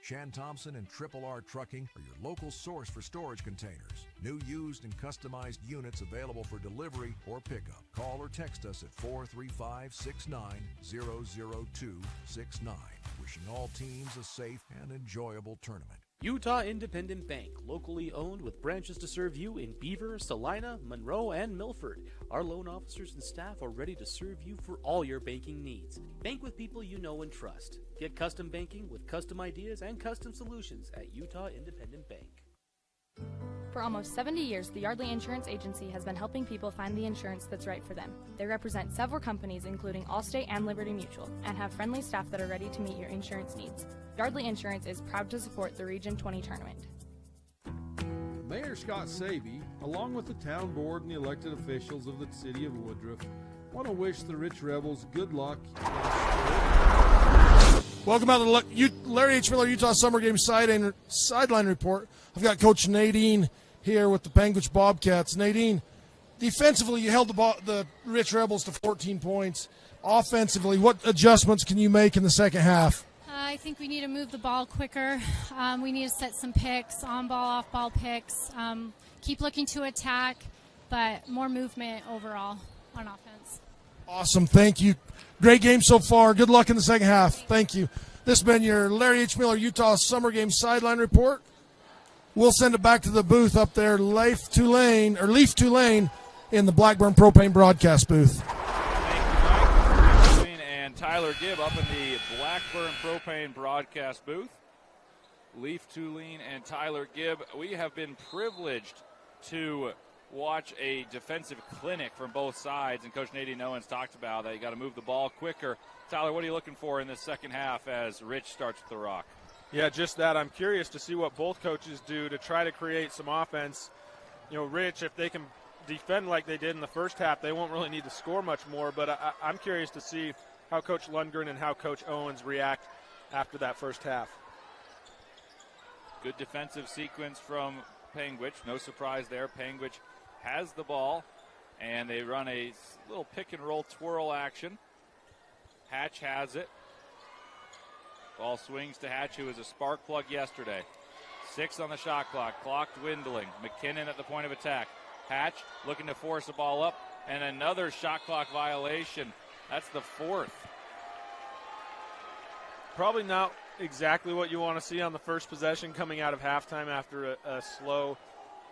Shan Thompson and Triple R Trucking are your local source for storage containers. New, used, and customized units available for delivery or pickup. Call or text us at 435-69-00269. Wishing all teams a safe and enjoyable tournament. Utah Independent Bank, locally owned with branches to serve you in Beaver, Salina, Monroe, and Milford. Our loan officers and staff are ready to serve you for all your banking needs. Bank with people you know and trust. Get custom banking with custom ideas and custom solutions at Utah Independent Bank. For almost 70 years, the Yardley Insurance Agency has been helping people find the insurance that's right for them. They represent several companies, including Allstate and Liberty Mutual, and have friendly staff that are ready to meet your insurance needs. Yardley Insurance is proud to support the Region 20 tournament. Mayor Scott Sabey, along with the town board and the elected officials of the city of Woodruff, want to wish the Rich Rebels good luck. Welcome out to the Larry H. Miller Utah Summer Game Sideline Report. I've got Coach Nadine here with the Panguitch Bobcats. Nadine, defensively, you held the Rich Rebels to 14 points. Offensively, what adjustments can you make in the second half? I think we need to move the ball quicker. We need to set some picks, on-ball, off-ball picks. Keep looking to attack, but more movement overall on offense. Awesome. Thank you. Great game so far. Good luck in the second half. Thank you. This has been your Larry H. Miller Utah Summer Game Sideline Report. We'll send it back to the booth up there, Leaf Tulane in the Blackburn Propane broadcast booth. Thank you, Mike. And Tyler Gibb up in the Blackburn Propane broadcast booth. Leaf Tulane and Tyler Gibb. We have been privileged to watch a defensive clinic from both sides, and Coach Nadine Owens talked about that. You got to move the ball quicker. Tyler, what are you looking for in this second half as Rich starts with the rock? Yeah, just that. I'm curious to see what both coaches do to try to create some offense. You know, Rich, if they can defend like they did in the first half, they won't really need to score much more, but I'm curious to see how Coach Lundgren and how Coach Owens react after that first half. Good defensive sequence from Panguitch. No surprise there. Panguitch has the ball, and they run a little pick-and-roll twirl action. Hatch has it. Ball swings to Hatch, who was a spark plug yesterday. 6 on the shot clock. Clock dwindling. McKinnon at the point of attack. Hatch looking to force the ball up, and another shot clock violation. That's the 4th. Probably not exactly what you want to see on the first possession coming out of halftime after a slow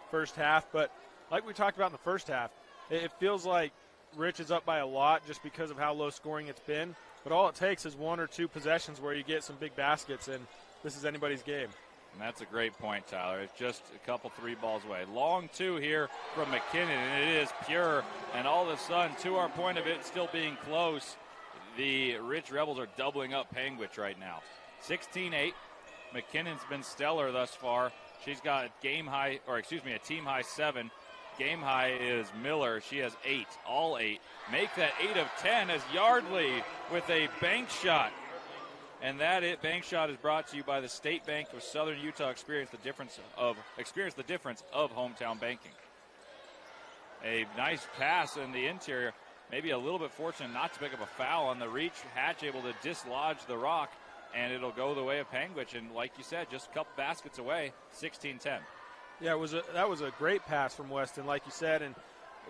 first half, but like we talked about in the first half, it feels like Rich is up by a lot just because of how low scoring it's been, but all it takes is 1 or 2 possessions where you get some big baskets, and this is anybody's game. And that's a great point, Tyler. It's just a couple 3 balls away. Long 2 here from McKinnon, and it is pure. And all of a sudden, to our point of it still being close, the Rich Rebels are doubling up Panguitch right now. 16-8. McKinnon's been stellar thus far. She's got a team high 7. Game high is Miller. She has 8, all 8. Make that 8 of 10 as Yardley with a bank shot. And bank shot is brought to you by the State Bank of Southern Utah. Experience the difference of hometown banking. A nice pass in the interior. Maybe a little bit fortunate not to pick up a foul on the reach. Hatch able to dislodge the rock, and it'll go the way of Panguitch. And like you said, just a couple baskets away, 16-10. Yeah, that was a great pass from Weston, like you said. And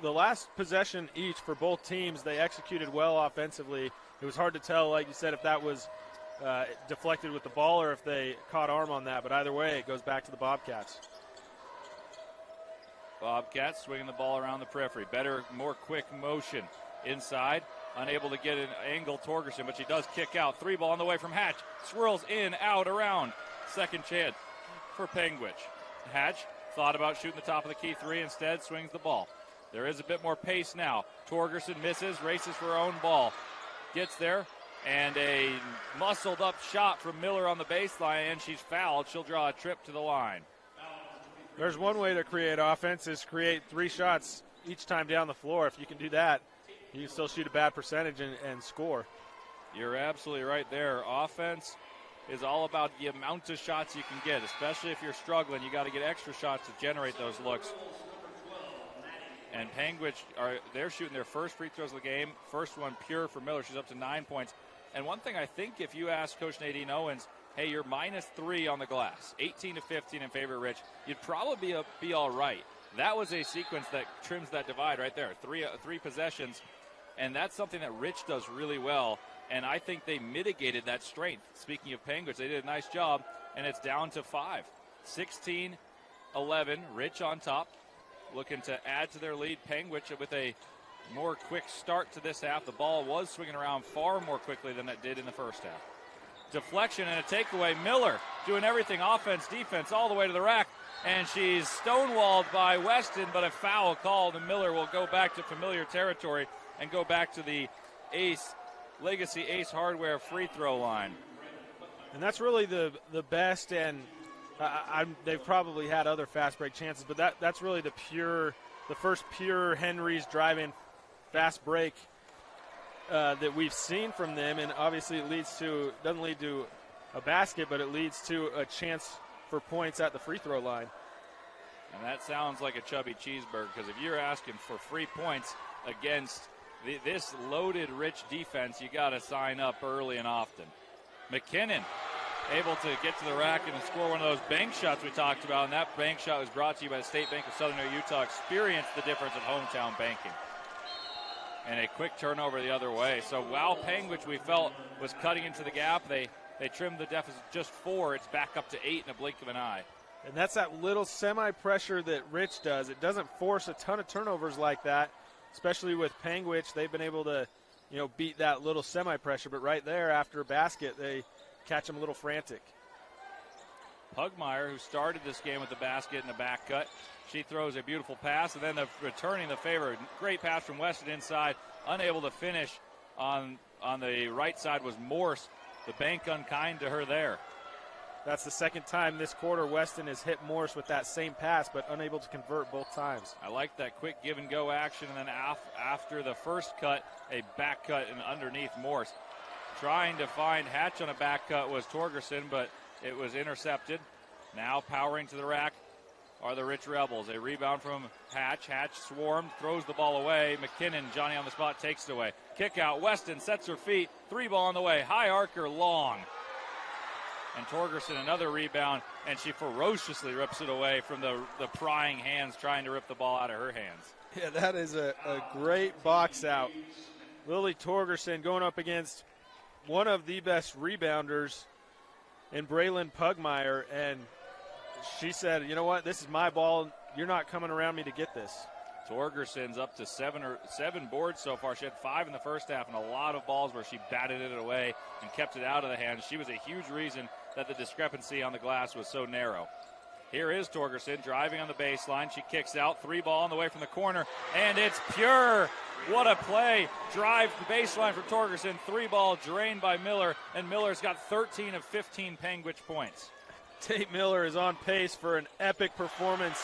the last possession each for both teams, they executed well offensively. It was hard to tell, like you said, if that was deflected with the ball or if they caught arm on that. But either way, it goes back to the Bobcats. Bobcats swinging the ball around the periphery. Better, more quick motion inside. Unable to get an angle, Torgerson, but she does kick out. 3 ball on the way from Hatch. Swirls in, out, around. Second chance for Panguitch. Hatch thought about shooting the top of the key 3. Instead, swings the ball. There is a bit more pace now. Torgerson misses, races for her own ball. Gets there, and a muscled-up shot from Miller on the baseline, and she's fouled. She'll draw a trip to the line. There's one way to create offense is create 3 shots each time down the floor. If you can do that, you can still shoot a bad percentage and score. You're absolutely right there. Offense is all about the amount of shots you can get, especially if you're struggling. You got to get extra shots to generate those looks. And Panguitch, they're shooting their first free throws of the game. First one pure for Miller. She's up to 9 points. And one thing I think, if you ask Coach Nadine Owens, hey, you're -3 on the glass, 18-15 in favor of Rich, you'd probably be all right. That was a sequence that trims that divide right there. 3 possessions, and that's something that Rich does really well. And I think they mitigated that strength. Speaking of Panguitch, they did a nice job, and it's down to 5. 16-11, Rich on top, looking to add to their lead. Panguitch with a more quick start to this half. The ball was swinging around far more quickly than it did in the first half. Deflection and a takeaway. Miller doing everything, offense, defense, all the way to the rack. And she's stonewalled by Weston, but a foul called, and Miller will go back to familiar territory and go back to the Legacy Ace Hardware free throw line. And that's really the best, and they've probably had other fast break chances, but that's really the first pure Henry's drive-in fast break that we've seen from them, and obviously it doesn't lead to a basket, but it leads to a chance for points at the free throw line. And that sounds like a chubby cheeseburger, because if you're asking for free points against this loaded Rich defense, you got to sign up early and often. McKinnon able to get to the rack and score one of those bank shots we talked about, and that bank shot was brought to you by the State Bank of Southern Utah. Experience the difference of hometown banking. And a quick turnover the other way. So while Panguitch, we felt, was cutting into the gap, they trimmed the deficit just 4. It's back up to 8 in a blink of an eye. And that's that little semi-pressure that Rich does. It doesn't force a ton of turnovers like that, especially with Panguitch. They've been able to, beat that little semi-pressure. But right there after a basket, they catch them a little frantic. Pugmire, who started this game with the basket and the back cut, she throws a beautiful pass, and then returning the favor. Great pass from Weston inside. Unable to finish on the right side was Morse. The bank unkind to her there. That's the second time this quarter Weston has hit Morse with that same pass, but unable to convert both times. I like that quick give-and-go action, and then after the first cut, a back cut and underneath Morse. Trying to find Hatch on a back cut was Torgerson, but it was intercepted. Now powering to the rack are the Rich Rebels. A rebound from Hatch. Hatch swarmed, throws the ball away. McKinnon, Johnny on the spot, takes it away. Kick out. Weston sets her feet. 3 ball on the way. High arcer, long. And Torgerson, another rebound, and she ferociously rips it away from the prying hands trying to rip the ball out of her hands. Yeah, that is a great box out. Lily Torgerson going up against one of the best rebounders in Braylon Pugmire, and she said, you know what, this is my ball. You're not coming around me to get this. Torgerson's up to 7 boards so far. She had 5 in the first half and a lot of balls where she batted it away and kept it out of the hands. She was a huge reason that the discrepancy on the glass was so narrow. Here is Torgerson driving on the baseline. She kicks out. 3 ball on the way from the corner, and it's pure. What a play. Drive the baseline for Torgerson. 3 ball drained by Miller, and Miller's got 13 of 15 Panguitch points. Tate Miller is on pace for an epic performance.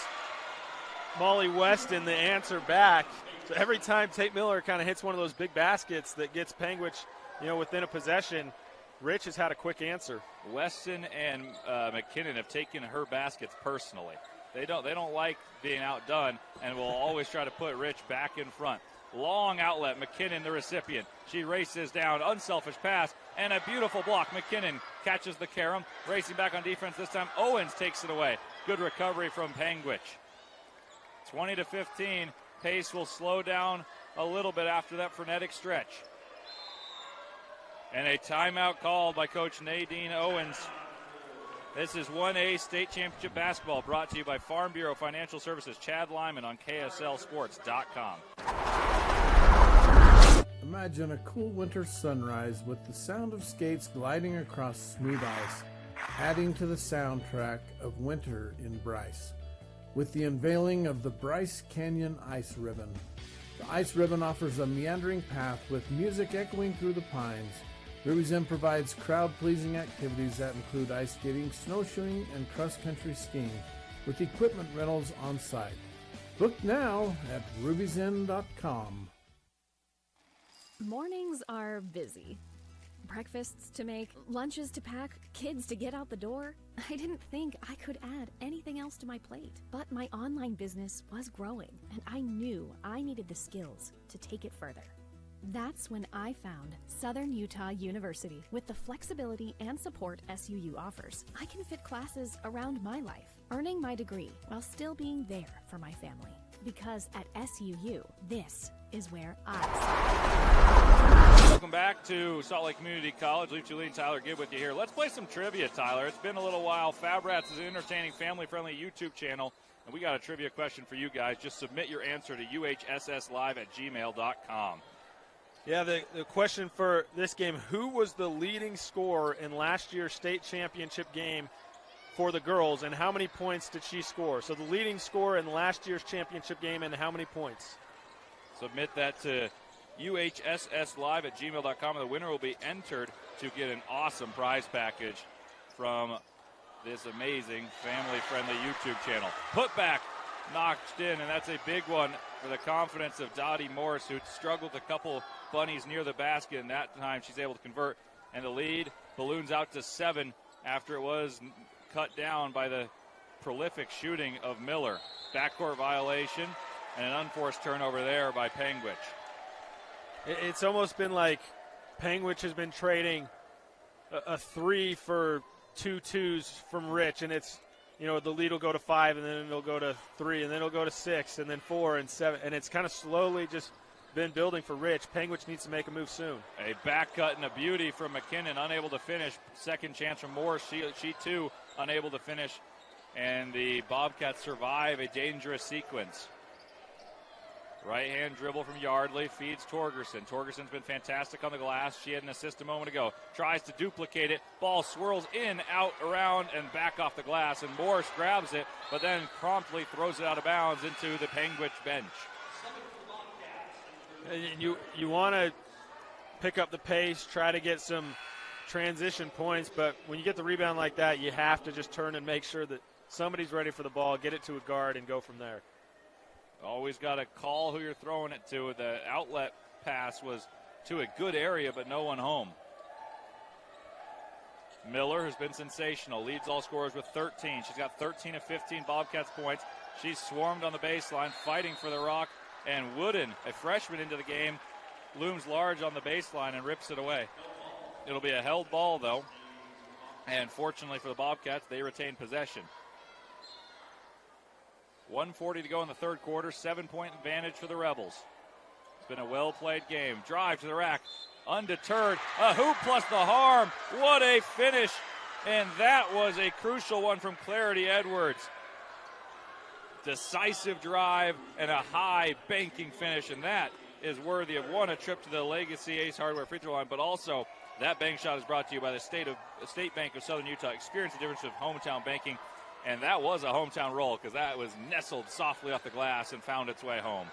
Molly Weston, the answer back. So every time Tate Miller kind of hits one of those big baskets that gets Panguitch, within a possession, Rich has had a quick answer. Weston and McKinnon have taken her baskets personally. They don't like being outdone, and will always try to put Rich back in front. Long outlet, McKinnon the recipient. She races down, unselfish pass, and a beautiful block. McKinnon catches the carom, racing back on defense this time. Owens takes it away. Good recovery from Panguitch. 20-15. Pace will slow down a little bit after that frenetic stretch. And a timeout called by Coach Nadine Owens. This is 1A State Championship Basketball, brought to you by Farm Bureau Financial Services. Chad Lyman on KSLSports.com. Imagine a cool winter sunrise with the sound of skates gliding across smooth ice, adding to the soundtrack of winter in Bryce. With the unveiling of the Bryce Canyon Ice Ribbon. The Ice Ribbon offers a meandering path with music echoing through the pines. Ruby's Inn provides crowd-pleasing activities that include ice skating, snowshoeing, and cross-country skiing, with equipment rentals on site. Book now at ruby'sinn.com. Mornings are busy. Breakfasts to make, lunches to pack, kids to get out the door. I didn't think I could add anything else to my plate. But my online business was growing, and I knew I needed the skills to take it further. That's when I found Southern Utah University. With the flexibility and support SUU offers, I can fit classes around my life, earning my degree while still being there for my family. Because at SUU, this is where I Welcome back to Salt Lake Community College. Leaf Julien, Tyler Gibb with you here. Let's play some trivia, Tyler. It's been a little while. Fab Rats is an entertaining, family-friendly YouTube channel, and we got a trivia question for you guys. Just submit your answer to uhsslive@gmail.com. Yeah, the question for this game, who was the leading scorer in last year's state championship game for the girls, and how many points did she score? So the leading scorer in last year's championship game, and how many points? Submit that to uhsslive@gmail.com, and the winner will be entered to get an awesome prize package from this amazing family-friendly YouTube channel. Put back, knocked in, and that's a big one for the confidence of Dottie Morris, who struggled a couple bunnies near the basket, and that time she's able to convert, and the lead balloons out to 7 after it was cut down by the prolific shooting of Miller. Backcourt violation and an unforced turnover there by Panguitch. It's almost been like Panguitch has been trading a 3 for 2 2s from Rich, and it's, the lead will go to 5, and then it'll go to 3, and then it'll go to 6, and then 4 and 7, and it's kind of slowly just been building for Rich. Panguitch needs to make a move soon. A back cut and a beauty from McKinnon, unable to finish. Second chance from Morris. She too unable to finish, and the Bobcats survive a dangerous sequence. Right-hand dribble from Yardley, feeds Torgerson. Torgerson's been fantastic on the glass. She had an assist a moment ago. Tries to duplicate it. Ball swirls in, out, around, and back off the glass. And Morris grabs it, but then promptly throws it out of bounds into the Panguitch bench. You want to pick up the pace, try to get some transition points, but when you get the rebound like that, you have to just turn and make sure that somebody's ready for the ball, get it to a guard, and go from there. Always got to call who you're throwing it to. The outlet pass was to a good area, but no one home. Miller has been sensational. Leads all scorers with 13. She's got 13 of 15 Bobcats points. She's swarmed on the baseline, fighting for the rock. And Wooden, a freshman into the game, looms large on the baseline and rips it away. It'll be a held ball, though. And fortunately for the Bobcats, they retain possession. 1:40 to go in the third quarter, 7-point advantage for the Rebels. It's been a well-played game. Drive to the rack, undeterred. A hoop plus the harm. What a finish. And that was a crucial one from Clarity Edwards. Decisive drive and a high banking finish, and that is worthy of, one, a trip to the Legacy Ace Hardware free throw line, but also that bank shot is brought to you by the State Bank of Southern Utah. Experience the difference of hometown banking. And that was a hometown roll because that was nestled softly off the glass and found its way home.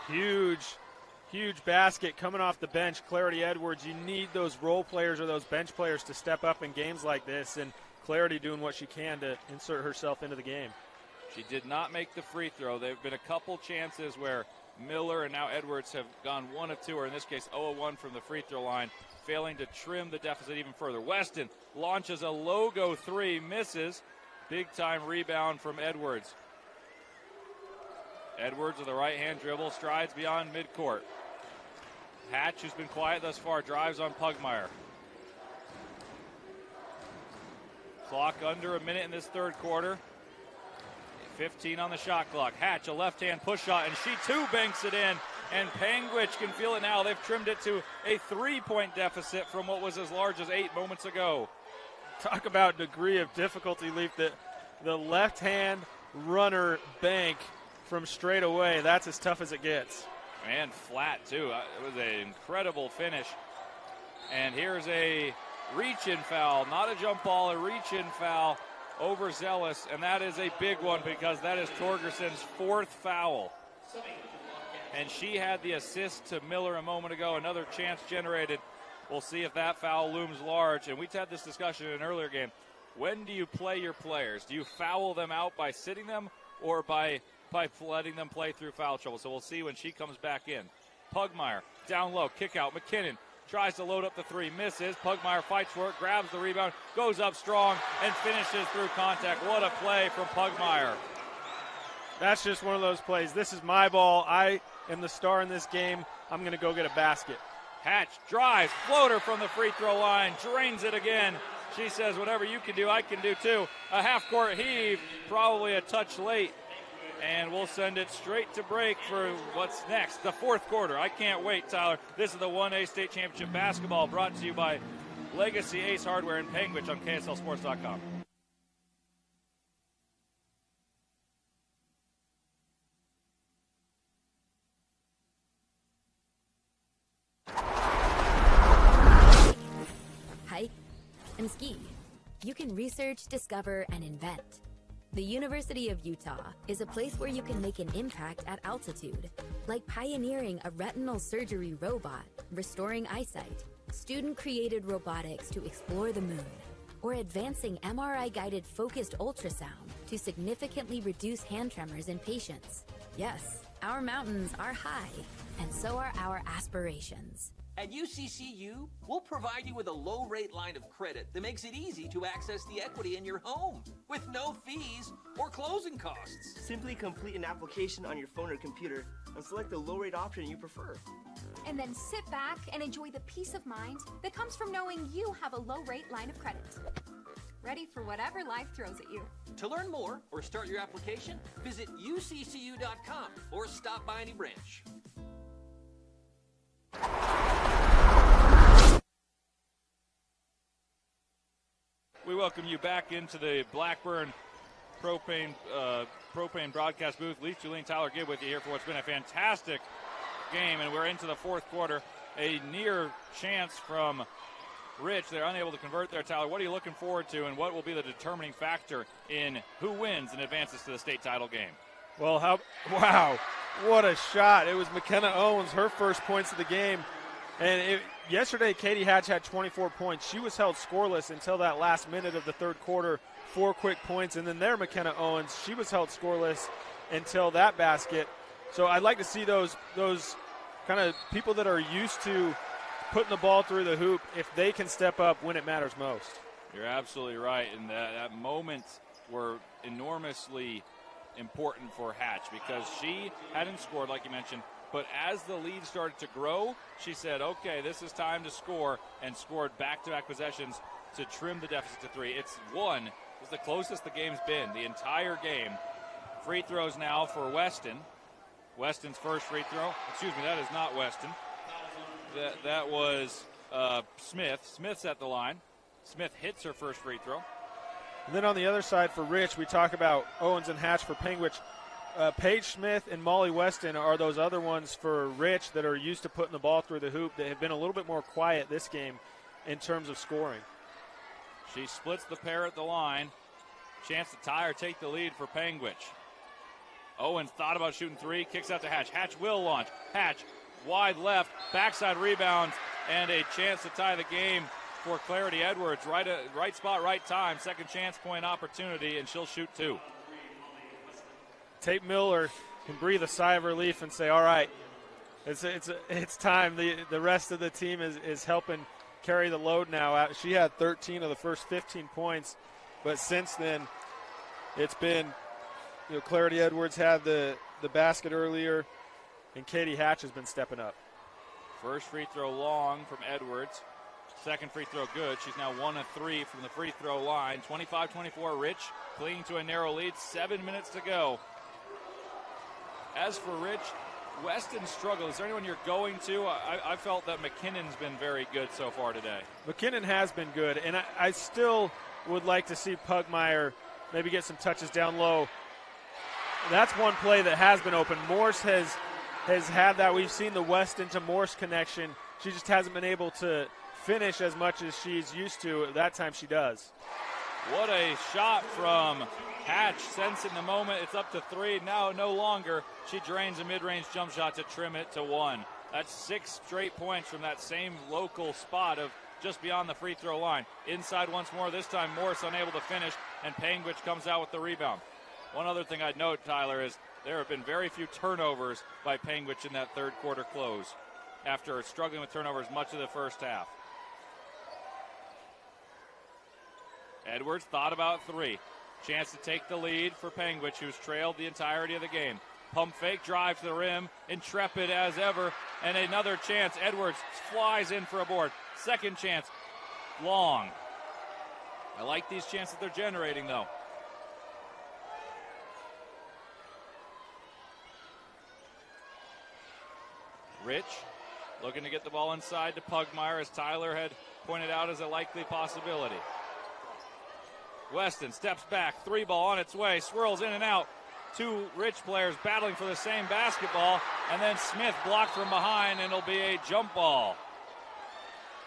Huge basket coming off the bench. Clarity Edwards, you need those role players or those bench players to step up in games like this, and Clarity doing what she can to insert herself into the game. She did not make the free throw. There have been a couple chances where Miller and now Edwards have gone 1 of 2, or in this case 0 of 1 from the free throw line, failing to trim the deficit even further. Weston launches a logo 3, misses. Big-time rebound from Edwards. Edwards with a right-hand dribble, strides beyond midcourt. Hatch, who's been quiet thus far, drives on Pugmire. Clock under a minute in this third quarter. 15 on the shot clock. Hatch, a left-hand push shot, and she too banks it in. And Panguitch can feel it now. They've trimmed it to a 3-point deficit from what was as large as 8 moments ago. Talk about degree of difficulty, Leaf. The left-hand runner bank from straight away, that's as tough as it gets. And flat, too. It was an incredible finish. And here's a reach-in foul. Not a jump ball, a reach-in foul. Overzealous, and that is a big one because that is Torgerson's 4th foul. And she had the assist to Miller a moment ago. Another chance generated. We'll see if that foul looms large. And we've had this discussion in an earlier game. When do you play your players? Do you foul them out by sitting them or by letting them play through foul trouble? So we'll see when she comes back in. Pugmire, down low, kick out. McKinnon tries to load up the 3, misses. Pugmire fights for it, grabs the rebound, goes up strong, and finishes through contact. What a play from Pugmire. That's just one of those plays. This is my ball. I am the star in this game. I'm going to go get a basket. Hatch drives, floater from the free throw line, drains it again. She says, whatever you can do, I can do too. A half-court heave, probably a touch late. And we'll send it straight to break for what's next, the fourth quarter. I can't wait, Tyler. This is the 1A State Championship basketball brought to you by Legacy Ace Hardware in Panguitch on KSLSports.com. Hike and ski. You can research, discover, and invent. The University of Utah is a place where you can make an impact at altitude, like pioneering a retinal surgery robot, restoring eyesight, student-created robotics to explore the moon, or advancing MRI-guided focused ultrasound to significantly reduce hand tremors in patients. Yes, our mountains are high, and so are our aspirations. At UCCU, we'll provide you with a low-rate line of credit that makes it easy to access the equity in your home with no fees or closing costs. Simply complete an application on your phone or computer and select the low-rate option you prefer. and then sit back and enjoy the peace of mind that comes from knowing you have a low-rate line of credit. Ready for whatever life throws at you. To learn more or start your application, visit uccu.com or stop by any branch. We welcome you back into the Blackburn propane broadcast booth. Leaf Julien, Tyler Gibb with you here for what's been a fantastic game, and we're into the fourth quarter. A near chance from Rich. They're unable to convert there, Tyler. What are you looking forward to, and what will be the determining factor in who wins and advances to the state title game? Well, wow, what a shot. It was McKenna Owens, her first points of the game. And yesterday, Katie Hatch had 24 points. She was held scoreless until that last minute of the third quarter, 4 quick points. And then there, McKenna Owens, she was held scoreless until that basket. So I'd like to see those kind of people that are used to putting the ball through the hoop, if they can step up when it matters most. You're absolutely right. And that moment were enormously important for Hatch because she hadn't scored, like you mentioned. But as the lead started to grow, she said, okay, this is time to score, and scored back-to-back possessions to trim the deficit to 3. It's the closest the game's been the entire game. Free throws now for Weston. Weston's first free throw. Excuse me, that is not Weston. That was Smith. Smith's at the line. Smith hits her first free throw. And then on the other side for Rich, we talk about Owens and Hatch for Panguitch. Paige Smith and Molly Weston are those other ones for Rich that are used to putting the ball through the hoop that have been a little bit more quiet this game in terms of scoring. She splits the pair at the line. Chance to tie or take the lead for Panguitch. Owens thought about shooting 3, kicks out to Hatch. Hatch will launch. Hatch wide left, backside rebound, and a chance to tie the game for Clarity Edwards. Right spot, right time. Second chance point opportunity, and she'll shoot 2. Tate Miller can breathe a sigh of relief and say, all right, it's time. The rest of the team is helping carry the load now. She had 13 of the first 15 points, but since then it's been, Clarity Edwards had the basket earlier, and Katie Hatch has been stepping up. First free throw long from Edwards. Second free throw good. She's now 1 of 3 from the free throw line. 25-24 Rich, clinging to a narrow lead. 7 minutes to go. As for Rich, Weston struggled. Is there anyone you're going to? I felt that McKinnon's been very good so far today. McKinnon has been good, and I still would like to see Pugmire maybe get some touches down low. That's one play that has been open. Morse has had that. We've seen the Weston to Morse connection. She just hasn't been able to finish as much as she's used to. That time she does. What a shot from Hatch, sensing the moment. It's up to 3. Now no longer. She drains a mid-range jump shot to trim it to 1. That's 6 straight points from that same local spot of just beyond the free throw line. Inside once more, this time Morris unable to finish, and Panguitch comes out with the rebound. One other thing I'd note, Tyler, is there have been very few turnovers by Panguitch in that third quarter close after struggling with turnovers much of the first half. Edwards thought about 3. Chance to take the lead for Panguitch, who's trailed the entirety of the game. Pump fake, drive to the rim, intrepid as ever, and another chance. Edwards flies in for a board. Second chance, long. I like these chances they're generating, though. Rich looking to get the ball inside to Pugmire, as Tyler had pointed out as a likely possibility. Weston steps back, 3 ball on its way, swirls in and out. 2 Rich players battling for the same basketball, and then Smith blocked from behind, and it'll be a jump ball.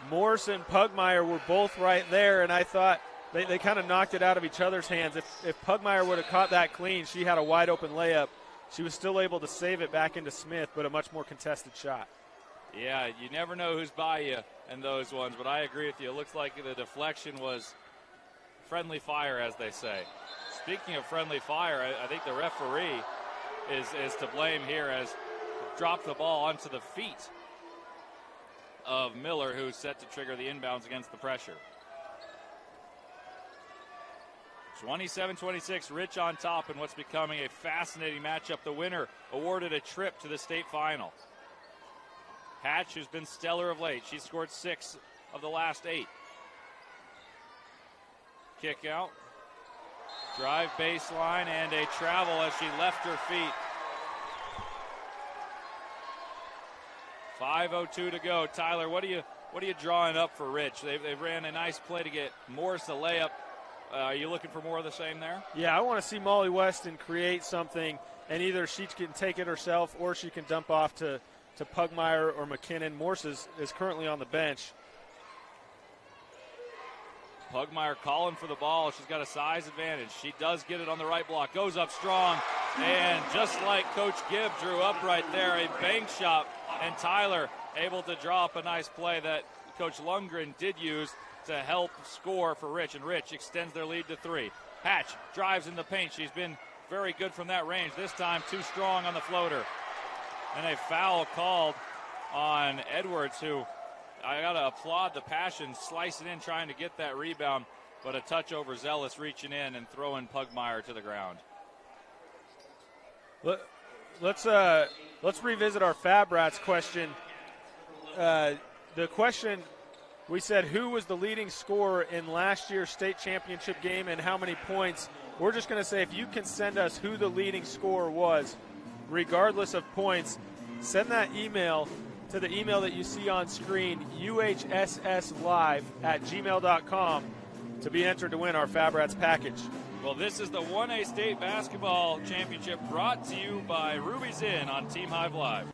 Morse and Pugmire were both right there, and I thought they kind of knocked it out of each other's hands. If Pugmire would have caught that clean, she had a wide open layup. She was still able to save it back into Smith, but a much more contested shot. Yeah, you never know who's by you in those ones, but I agree with you. It looks like the deflection was friendly fire, as they say. Speaking of friendly fire, I think the referee is to blame here, as dropped the ball onto the feet of Miller, who's set to trigger the inbounds against the pressure. 27-26, Rich on top in what's becoming a fascinating matchup. The winner awarded a trip to the state final. Hatch, who's been stellar of late. She scored 6 of the last 8. Kick out. Drive baseline and a travel as she left her feet. 5:02 to go. Tyler, what are you drawing up for Rich? They ran a nice play to get Morse a layup. Are you looking for more of the same there? Yeah, I want to see Molly Weston create something, and either she can take it herself or she can dump off to Pugmire or McKinnon. Morse is currently on the bench. Pugmire calling for the ball. She's got a size advantage. She does get it on the right block. Goes up strong. And just like Coach Gibb drew up right there, a bank shot. And Tyler able to draw up a nice play that Coach Lundgren did use to help score for Rich. And Rich extends their lead to 3. Hatch drives in the paint. She's been very good from that range. This time too strong on the floater. And a foul called on Edwards, who I got to applaud the passion, slicing in, trying to get that rebound, but a touch overzealous reaching in and throwing Pugmire to the ground. Let's revisit our Fab Rats question. The question, we said who was the leading scorer in last year's state championship game and how many points. We're just going to say if you can send us who the leading scorer was, regardless of points, send that email to the email that you see on screen, uhsslive@gmail.com, to be entered to win our Fab Rats package. Well, this is the 1A State Basketball Championship brought to you by Ruby's Inn on Team Hive Live.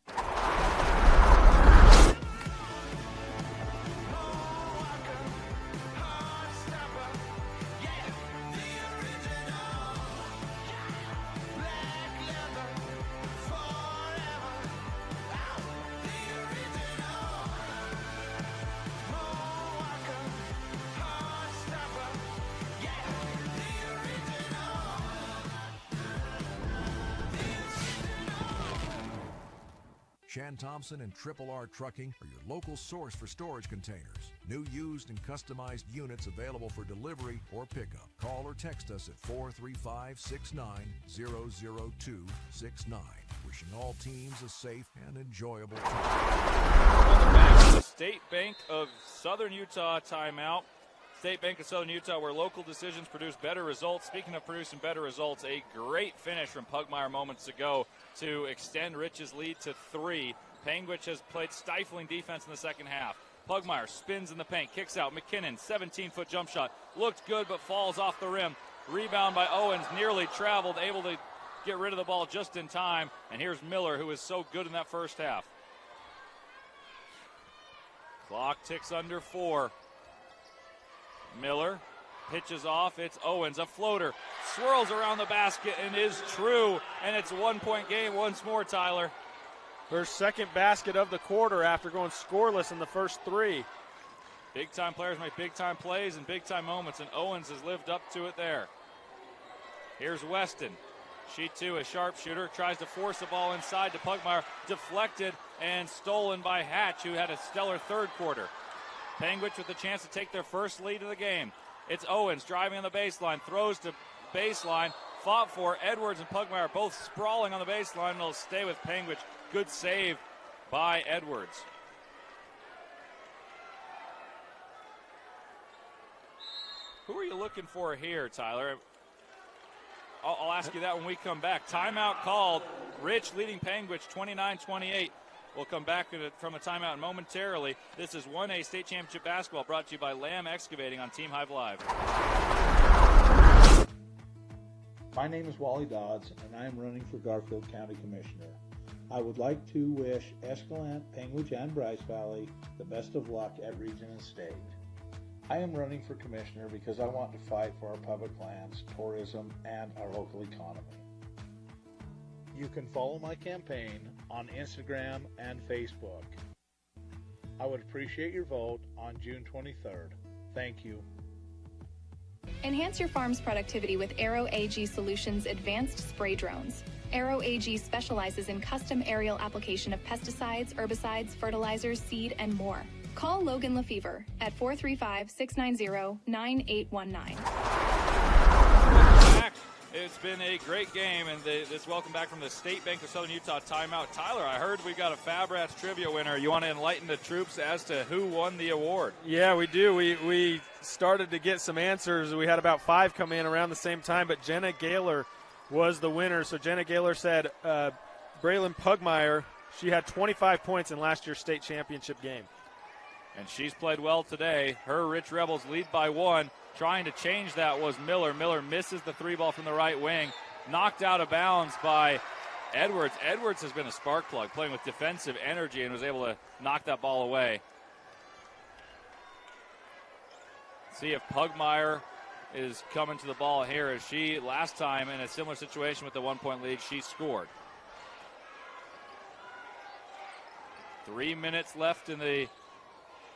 Shan Thompson and Triple R Trucking are your local source for storage containers. New, used, and customized units available for delivery or pickup. Call or text us at 435-6900269. Wishing all teams a safe and enjoyable time. State Bank of Southern Utah timeout. State Bank of Southern Utah, where local decisions produce better results. Speaking of producing better results, a great finish from Pugmire moments ago to extend Rich's lead to 3. Panguitch has played stifling defense in the second half. Pugmire spins in the paint, kicks out. McKinnon, 17-foot jump shot. Looked good, but falls off the rim. Rebound by Owens, nearly traveled, able to get rid of the ball just in time. And here's Miller, who was so good in that first half. Clock ticks under 4. Miller pitches off. It's Owens, a floater. Swirls around the basket and is true. And it's a 1-point game once more, Tyler. Her second basket of the quarter after going scoreless in the first 3. Big-time players make big-time plays and big-time moments, and Owens has lived up to it there. Here's Weston. She, too, a sharpshooter, tries to force the ball inside to Pugmire. Deflected and stolen by Hatch, who had a stellar third quarter. Panguitch with the chance to take their first lead of the game. It's Owens driving on the baseline, throws to baseline, fought for. Edwards and Pugmire both sprawling on the baseline, and it'll stay with Panguitch. Good save by Edwards. Who are you looking for here, Tyler? I'll ask you that when we come back. Timeout called. Rich leading Panguitch 29-28. We'll come back from a timeout momentarily. This is 1A State Championship Basketball brought to you by Lamb Excavating on Team Hive Live. My name is Wally Dodds, and I am running for Garfield County Commissioner. I would like to wish Escalante, Panguitch, and Bryce Valley the best of luck at Region and State. I am running for Commissioner because I want to fight for our public lands, tourism, and our local economy. You can follow my campaign on Instagram and Facebook. I would appreciate your vote on June 23rd. Thank you. Enhance your farm's productivity with Aero AG Solutions Advanced Spray Drones. Aero AG specializes in custom aerial application of pesticides, herbicides, fertilizers, seed, and more. Call Logan Lefevre at 435-690-9819. It's been a great game, and this welcome back from the State Bank of Southern Utah timeout. Tyler, I heard we got a Fab Rats trivia winner. You want to enlighten the troops as to who won the award? Yeah, we do. We started to get some answers. We had about 5 come in around the same time, but Jenna Gaylor was the winner. So Jenna Gaylor said Braylon Pugmire, she had 25 points in last year's state championship game. And she's played well today. Her Rich Rebels lead by 1. Trying to change that was Miller. Miller misses the 3 ball from the right wing. Knocked out of bounds by Edwards. Edwards has been a spark plug, playing with defensive energy, and was able to knock that ball away. See if Pugmire is coming to the ball here, as she, last time in a similar situation with the 1-point lead, she scored. 3 minutes left in the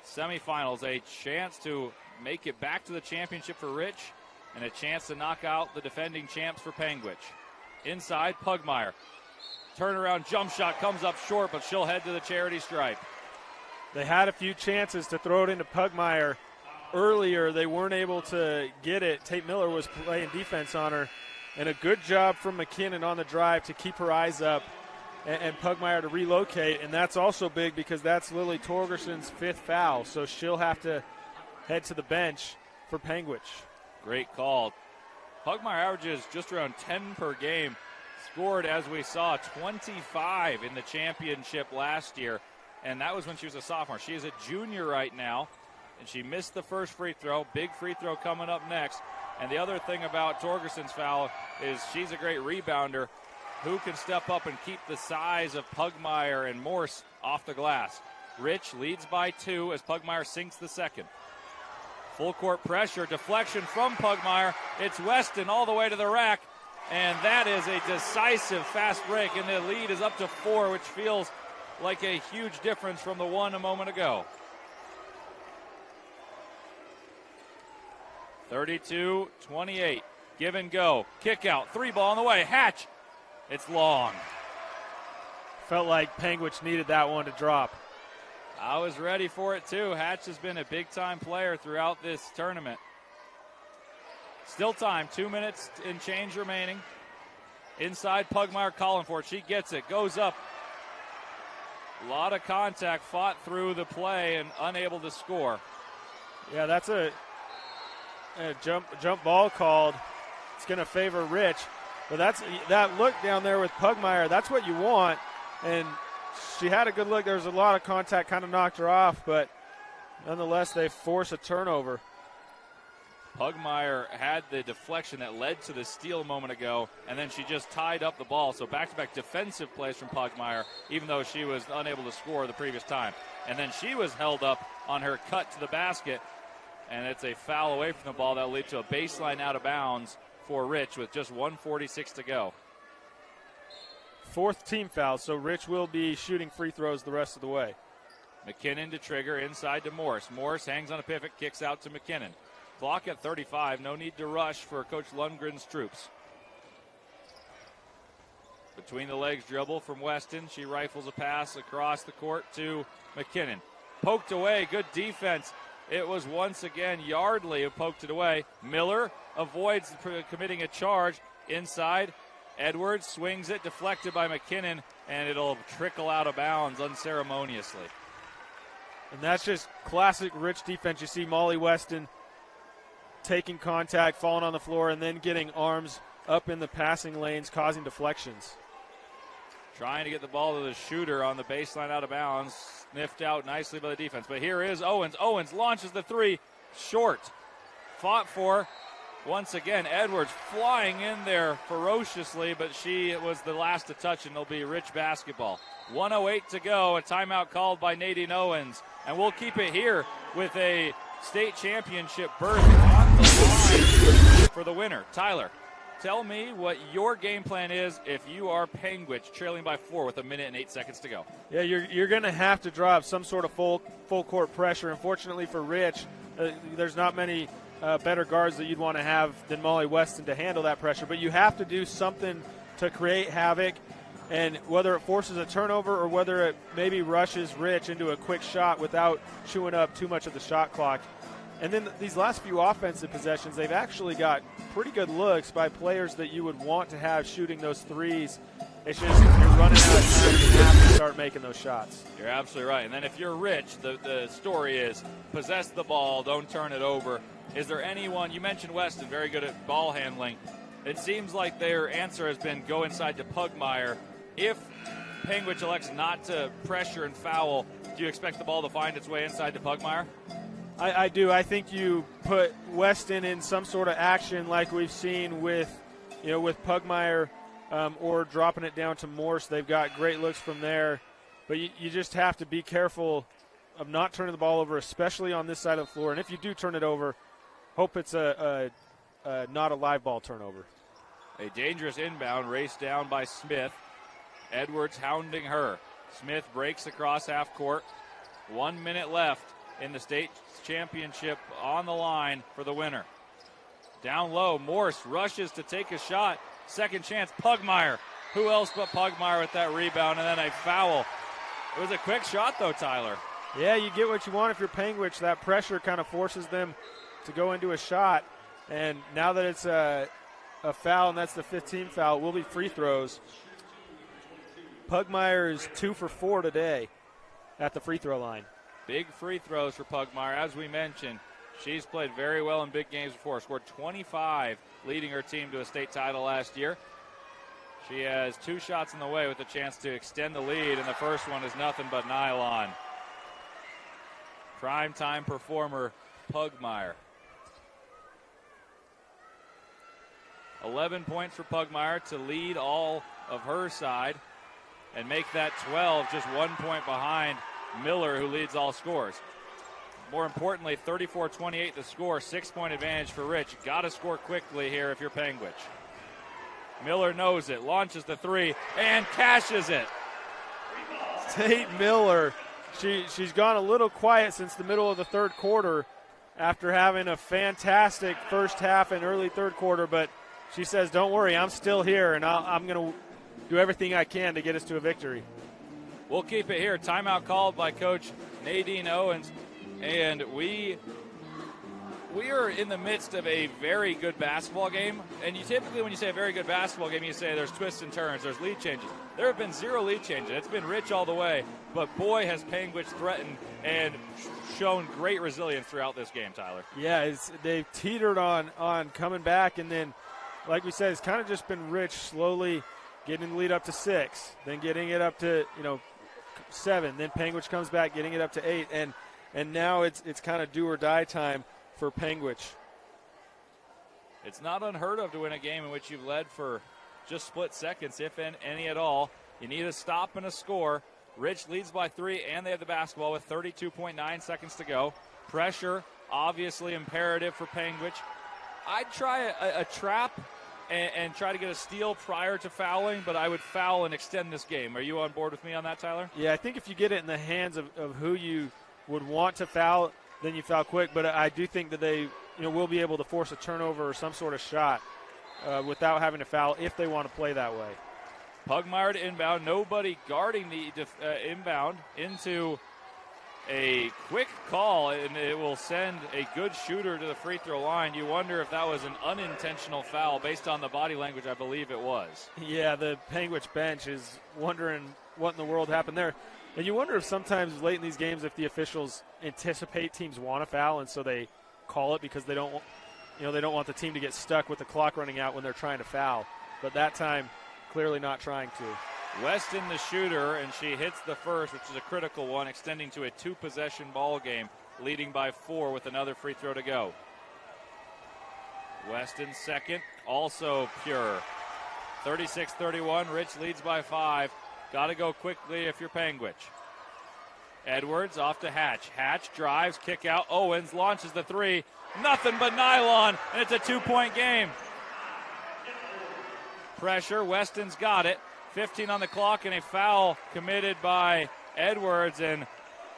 semifinals. A chance to make it back to the championship for Rich, and a chance to knock out the defending champs for Panguitch. Inside, Pugmire. Turnaround jump shot comes up short, but she'll head to the charity stripe. They had a few chances to throw it into Pugmire earlier. They weren't able to get it. Tate Miller was playing defense on her, and a good job from McKinnon on the drive to keep her eyes up and Pugmire to relocate, and that's also big because that's Lily Torgerson's 5th foul, so she'll have to head to the bench for Panguitch. Great call. Pugmire averages just around 10 per game. Scored, as we saw, 25 in the championship last year, and that was when she was a sophomore. She is a junior right now, and she missed the first free throw. Big free throw coming up next. And the other thing about Torgerson's foul is she's a great rebounder who can step up and keep the size of Pugmire and Morse off the glass. Rich leads by 2 as Pugmire sinks the second. Full court pressure, deflection from Pugmire. It's Weston all the way to the rack, and that is a decisive fast break, and the lead is up to 4, which feels like a huge difference from the 1 a moment ago. 32-28, give and go, kick out, 3 ball on the way, Hatch, it's long. Felt like Panguitch needed that one to drop. I was ready for it too. Hatch has been a big-time player throughout this tournament. Still time, 2 minutes and change remaining. Inside, Pugmire calling for it. She gets it, goes up. A lot of contact, fought through the play and unable to score. Yeah, that's a jump ball called. It's going to favor Rich. But that look down there with Pugmire, that's what you want. And she had a good look. There was a lot of contact, kind of knocked her off, but nonetheless, they force a turnover. Pugmire had the deflection that led to the steal a moment ago, and then she just tied up the ball. So back-to-back defensive plays from Pugmire, even though she was unable to score the previous time. And then she was held up on her cut to the basket, and it's a foul away from the ball that will lead to a baseline out of bounds for Rich with just 1:46 to go. 4th team foul, so Rich will be shooting free throws the rest of the way. McKinnon to trigger, inside to Morris. Morris hangs on a pivot, kicks out to McKinnon. Clock at 35, no need to rush for Coach Lundgren's troops. Between the legs dribble from Weston. She rifles a pass across the court to McKinnon. Poked away, good defense. It was once again Yardley who poked it away. Miller avoids committing a charge. Inside, Edwards swings it, deflected by McKinnon, and it'll trickle out of bounds unceremoniously. And that's just classic Rich defense. You see Molly Weston taking contact, falling on the floor, and then getting arms up in the passing lanes, causing deflections. Trying to get the ball to the shooter on the baseline out of bounds. Sniffed out nicely by the defense. But here is Owens. Owens launches the 3, short. Fought for. Once again, Edwards flying in there ferociously, but she was the last to touch, and it'll be Rich basketball. 1:08 to go, a timeout called by Nadine Owens. And we'll keep it here with a state championship berth on the line for the winner. Tyler, tell me what your game plan is if you are Panguitch trailing by 4 with 1 minute and 8 seconds to go. Yeah, you're going to have to drop some sort of full court pressure. Unfortunately for Rich, there's not many better guards that you'd want to have than Molly Weston to handle that pressure. But you have to do something to create havoc, and whether it forces a turnover or whether it maybe rushes Rich into a quick shot without chewing up too much of the shot clock, And then these last few offensive possessions, they've actually got pretty good looks by players that you would want to have shooting those threes. It's just you're running out of time, you have to start making those shots. You're absolutely right. And then if you're Rich, the story is possess the ball, don't turn it over. Is there anyone, you mentioned Weston, very good at ball handling. It seems like their answer has been go inside to Pugmire. If Panguitch elects not to pressure and foul, do you expect the ball to find its way inside to Pugmire? I do. I think you put Weston in some sort of action like we've seen with Pugmire or dropping it down to Morse. They've got great looks from there. But you just have to be careful of not turning the ball over, especially on this side of the floor. And if you do turn it over, hope it's not a live ball turnover. A dangerous inbound raced down by Smith. Edwards hounding her. Smith breaks across half court. 1 minute left in the state championship on the line for the winner. Down low, Morse rushes to take a shot. Second chance, Pugmire. Who else but Pugmire with that rebound, and then a foul. It was a quick shot, though, Tyler. Yeah, you get what you want if you're Panguitch. That pressure kind of forces them to go into a shot. And now that it's a foul, and that's the 15th foul, it will be free throws. Pugmire is 2 for 4 today at the free throw line. Big free throws for Pugmire. As we mentioned, she's played very well in big games before. Scored 25, leading her team to a state title last year. She has 2 shots in the way with a chance to extend the lead, and the first one is nothing but nylon. Primetime performer, Pugmire. 11 points for Pugmire to lead all of her side and make that 12, just 1 point behind Miller, who leads all scores. More importantly, 34-28 the score, 6-point advantage for Rich. Got to score quickly here if you're Panguitch. Miller knows it, launches the 3, and cashes it. Tate Miller, she's gone a little quiet since the middle of the third quarter after having a fantastic first half and early third quarter, but she says, don't worry, I'm still here, and I'm going to do everything I can to get us to a victory. We'll keep it here. Timeout called by Coach Nadine Owens, and we are in the midst of a very good basketball game. And you typically, when you say a very good basketball game, you say there's twists and turns, there's lead changes. There have been 0 lead changes. It's been Rich all the way, but boy has Panguitch threatened and shown great resilience throughout this game, Tyler. Yeah, they've teetered on coming back, and then, like we said, it's kind of just been Rich slowly getting the lead up to 6, then getting it up to 7, then Panguitch comes back, getting it up to 8, and now it's kind of do or die time for Panguitch. It's not unheard of to win a game in which you've led for just split seconds, if any at all. You need a stop and a score. Rich leads by 3, and they have the basketball with 32.9 seconds to go. Pressure, obviously imperative for Panguitch. I'd try a trap and try to get a steal prior to fouling, but I would foul and extend this game. Are you on board with me on that, Tyler? Yeah, I think if you get it in the hands of who you would want to foul, then you foul quick. But I do think that they will be able to force a turnover or some sort of shot without having to foul if they want to play that way. Pugmire to inbound. Nobody guarding the inbound into a quick call, and it will send a good shooter to the free throw line. You wonder if that was an unintentional foul based on the body language. I believe it was. Yeah, the Panguitch bench is wondering what in the world happened there. And you wonder if sometimes late in these games if the officials anticipate teams want to foul, and so they call it because they don't want the team to get stuck with the clock running out when they're trying to foul. But that time, clearly not trying to. Weston the shooter, and she hits the first, which is a critical one, extending to a 2-possession ball game, leading by 4 with another free throw to go. Weston second, also pure. 36-31, Rich leads by 5. Got to go quickly if you're Panguitch. Edwards off to Hatch. Hatch drives, kick out. Owens launches the 3. Nothing but nylon, and it's a 2-point game. Pressure, Weston's got it. 15 on the clock, and a foul committed by Edwards, and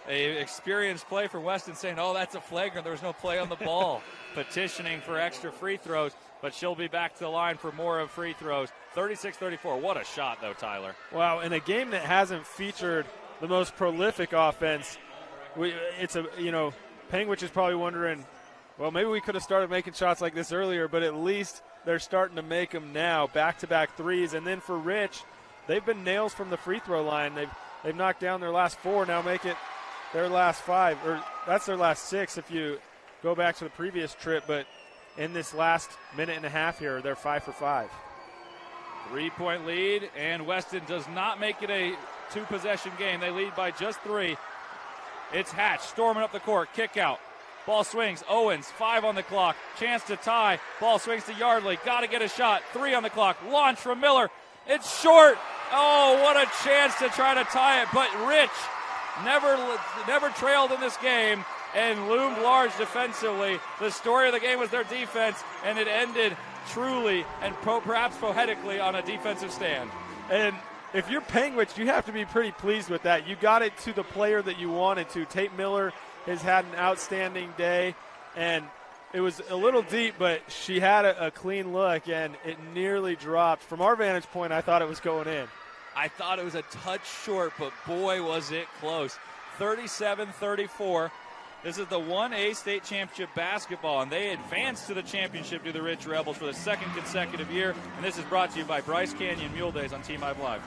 a experienced play for Weston saying, oh, that's a flagrant. There was no play on the ball. Petitioning for extra free throws, but she'll be back to the line for more of free throws. 36-34. What a shot, though, Tyler. Wow, in a game that hasn't featured the most prolific offense, Panguitch is probably wondering, Well, maybe we could have started making shots like this earlier, but at least they're starting to make them now. Back-to-back threes. And then for Rich, they've been nails from the free throw line. They've knocked down their last 4, now make it their last 5. Or that's their last 6 if you go back to the previous trip. But in this last minute and a half here, they're 5 for 5. 3-point lead, and Weston does not make it a 2-possession game. They lead by just 3. It's Hatch storming up the court, kick out. Ball swings, Owens, 5 on the clock, chance to tie. Ball swings to Yardley, got to get a shot, 3 on the clock, launch from Miller. It's short. Oh, what a chance to try to tie it, but Rich never trailed in this game and loomed large defensively. The story of the game was their defense, and it ended truly and perhaps poetically on a defensive stand. And if you're Panguitch, you have to be pretty pleased with that. You got it to the player that you wanted to. Tate Miller has had an outstanding day, and it was a little deep, but she had a clean look, and it nearly dropped. From our vantage point, I thought it was going in. I thought it was a touch short, but boy, was it close. 37-34. This is the 1A state championship basketball, and they advanced to the championship to the Rich Rebels for the 2nd consecutive year. And this is brought to you by Bryce Canyon Mule Days on Team Live Live.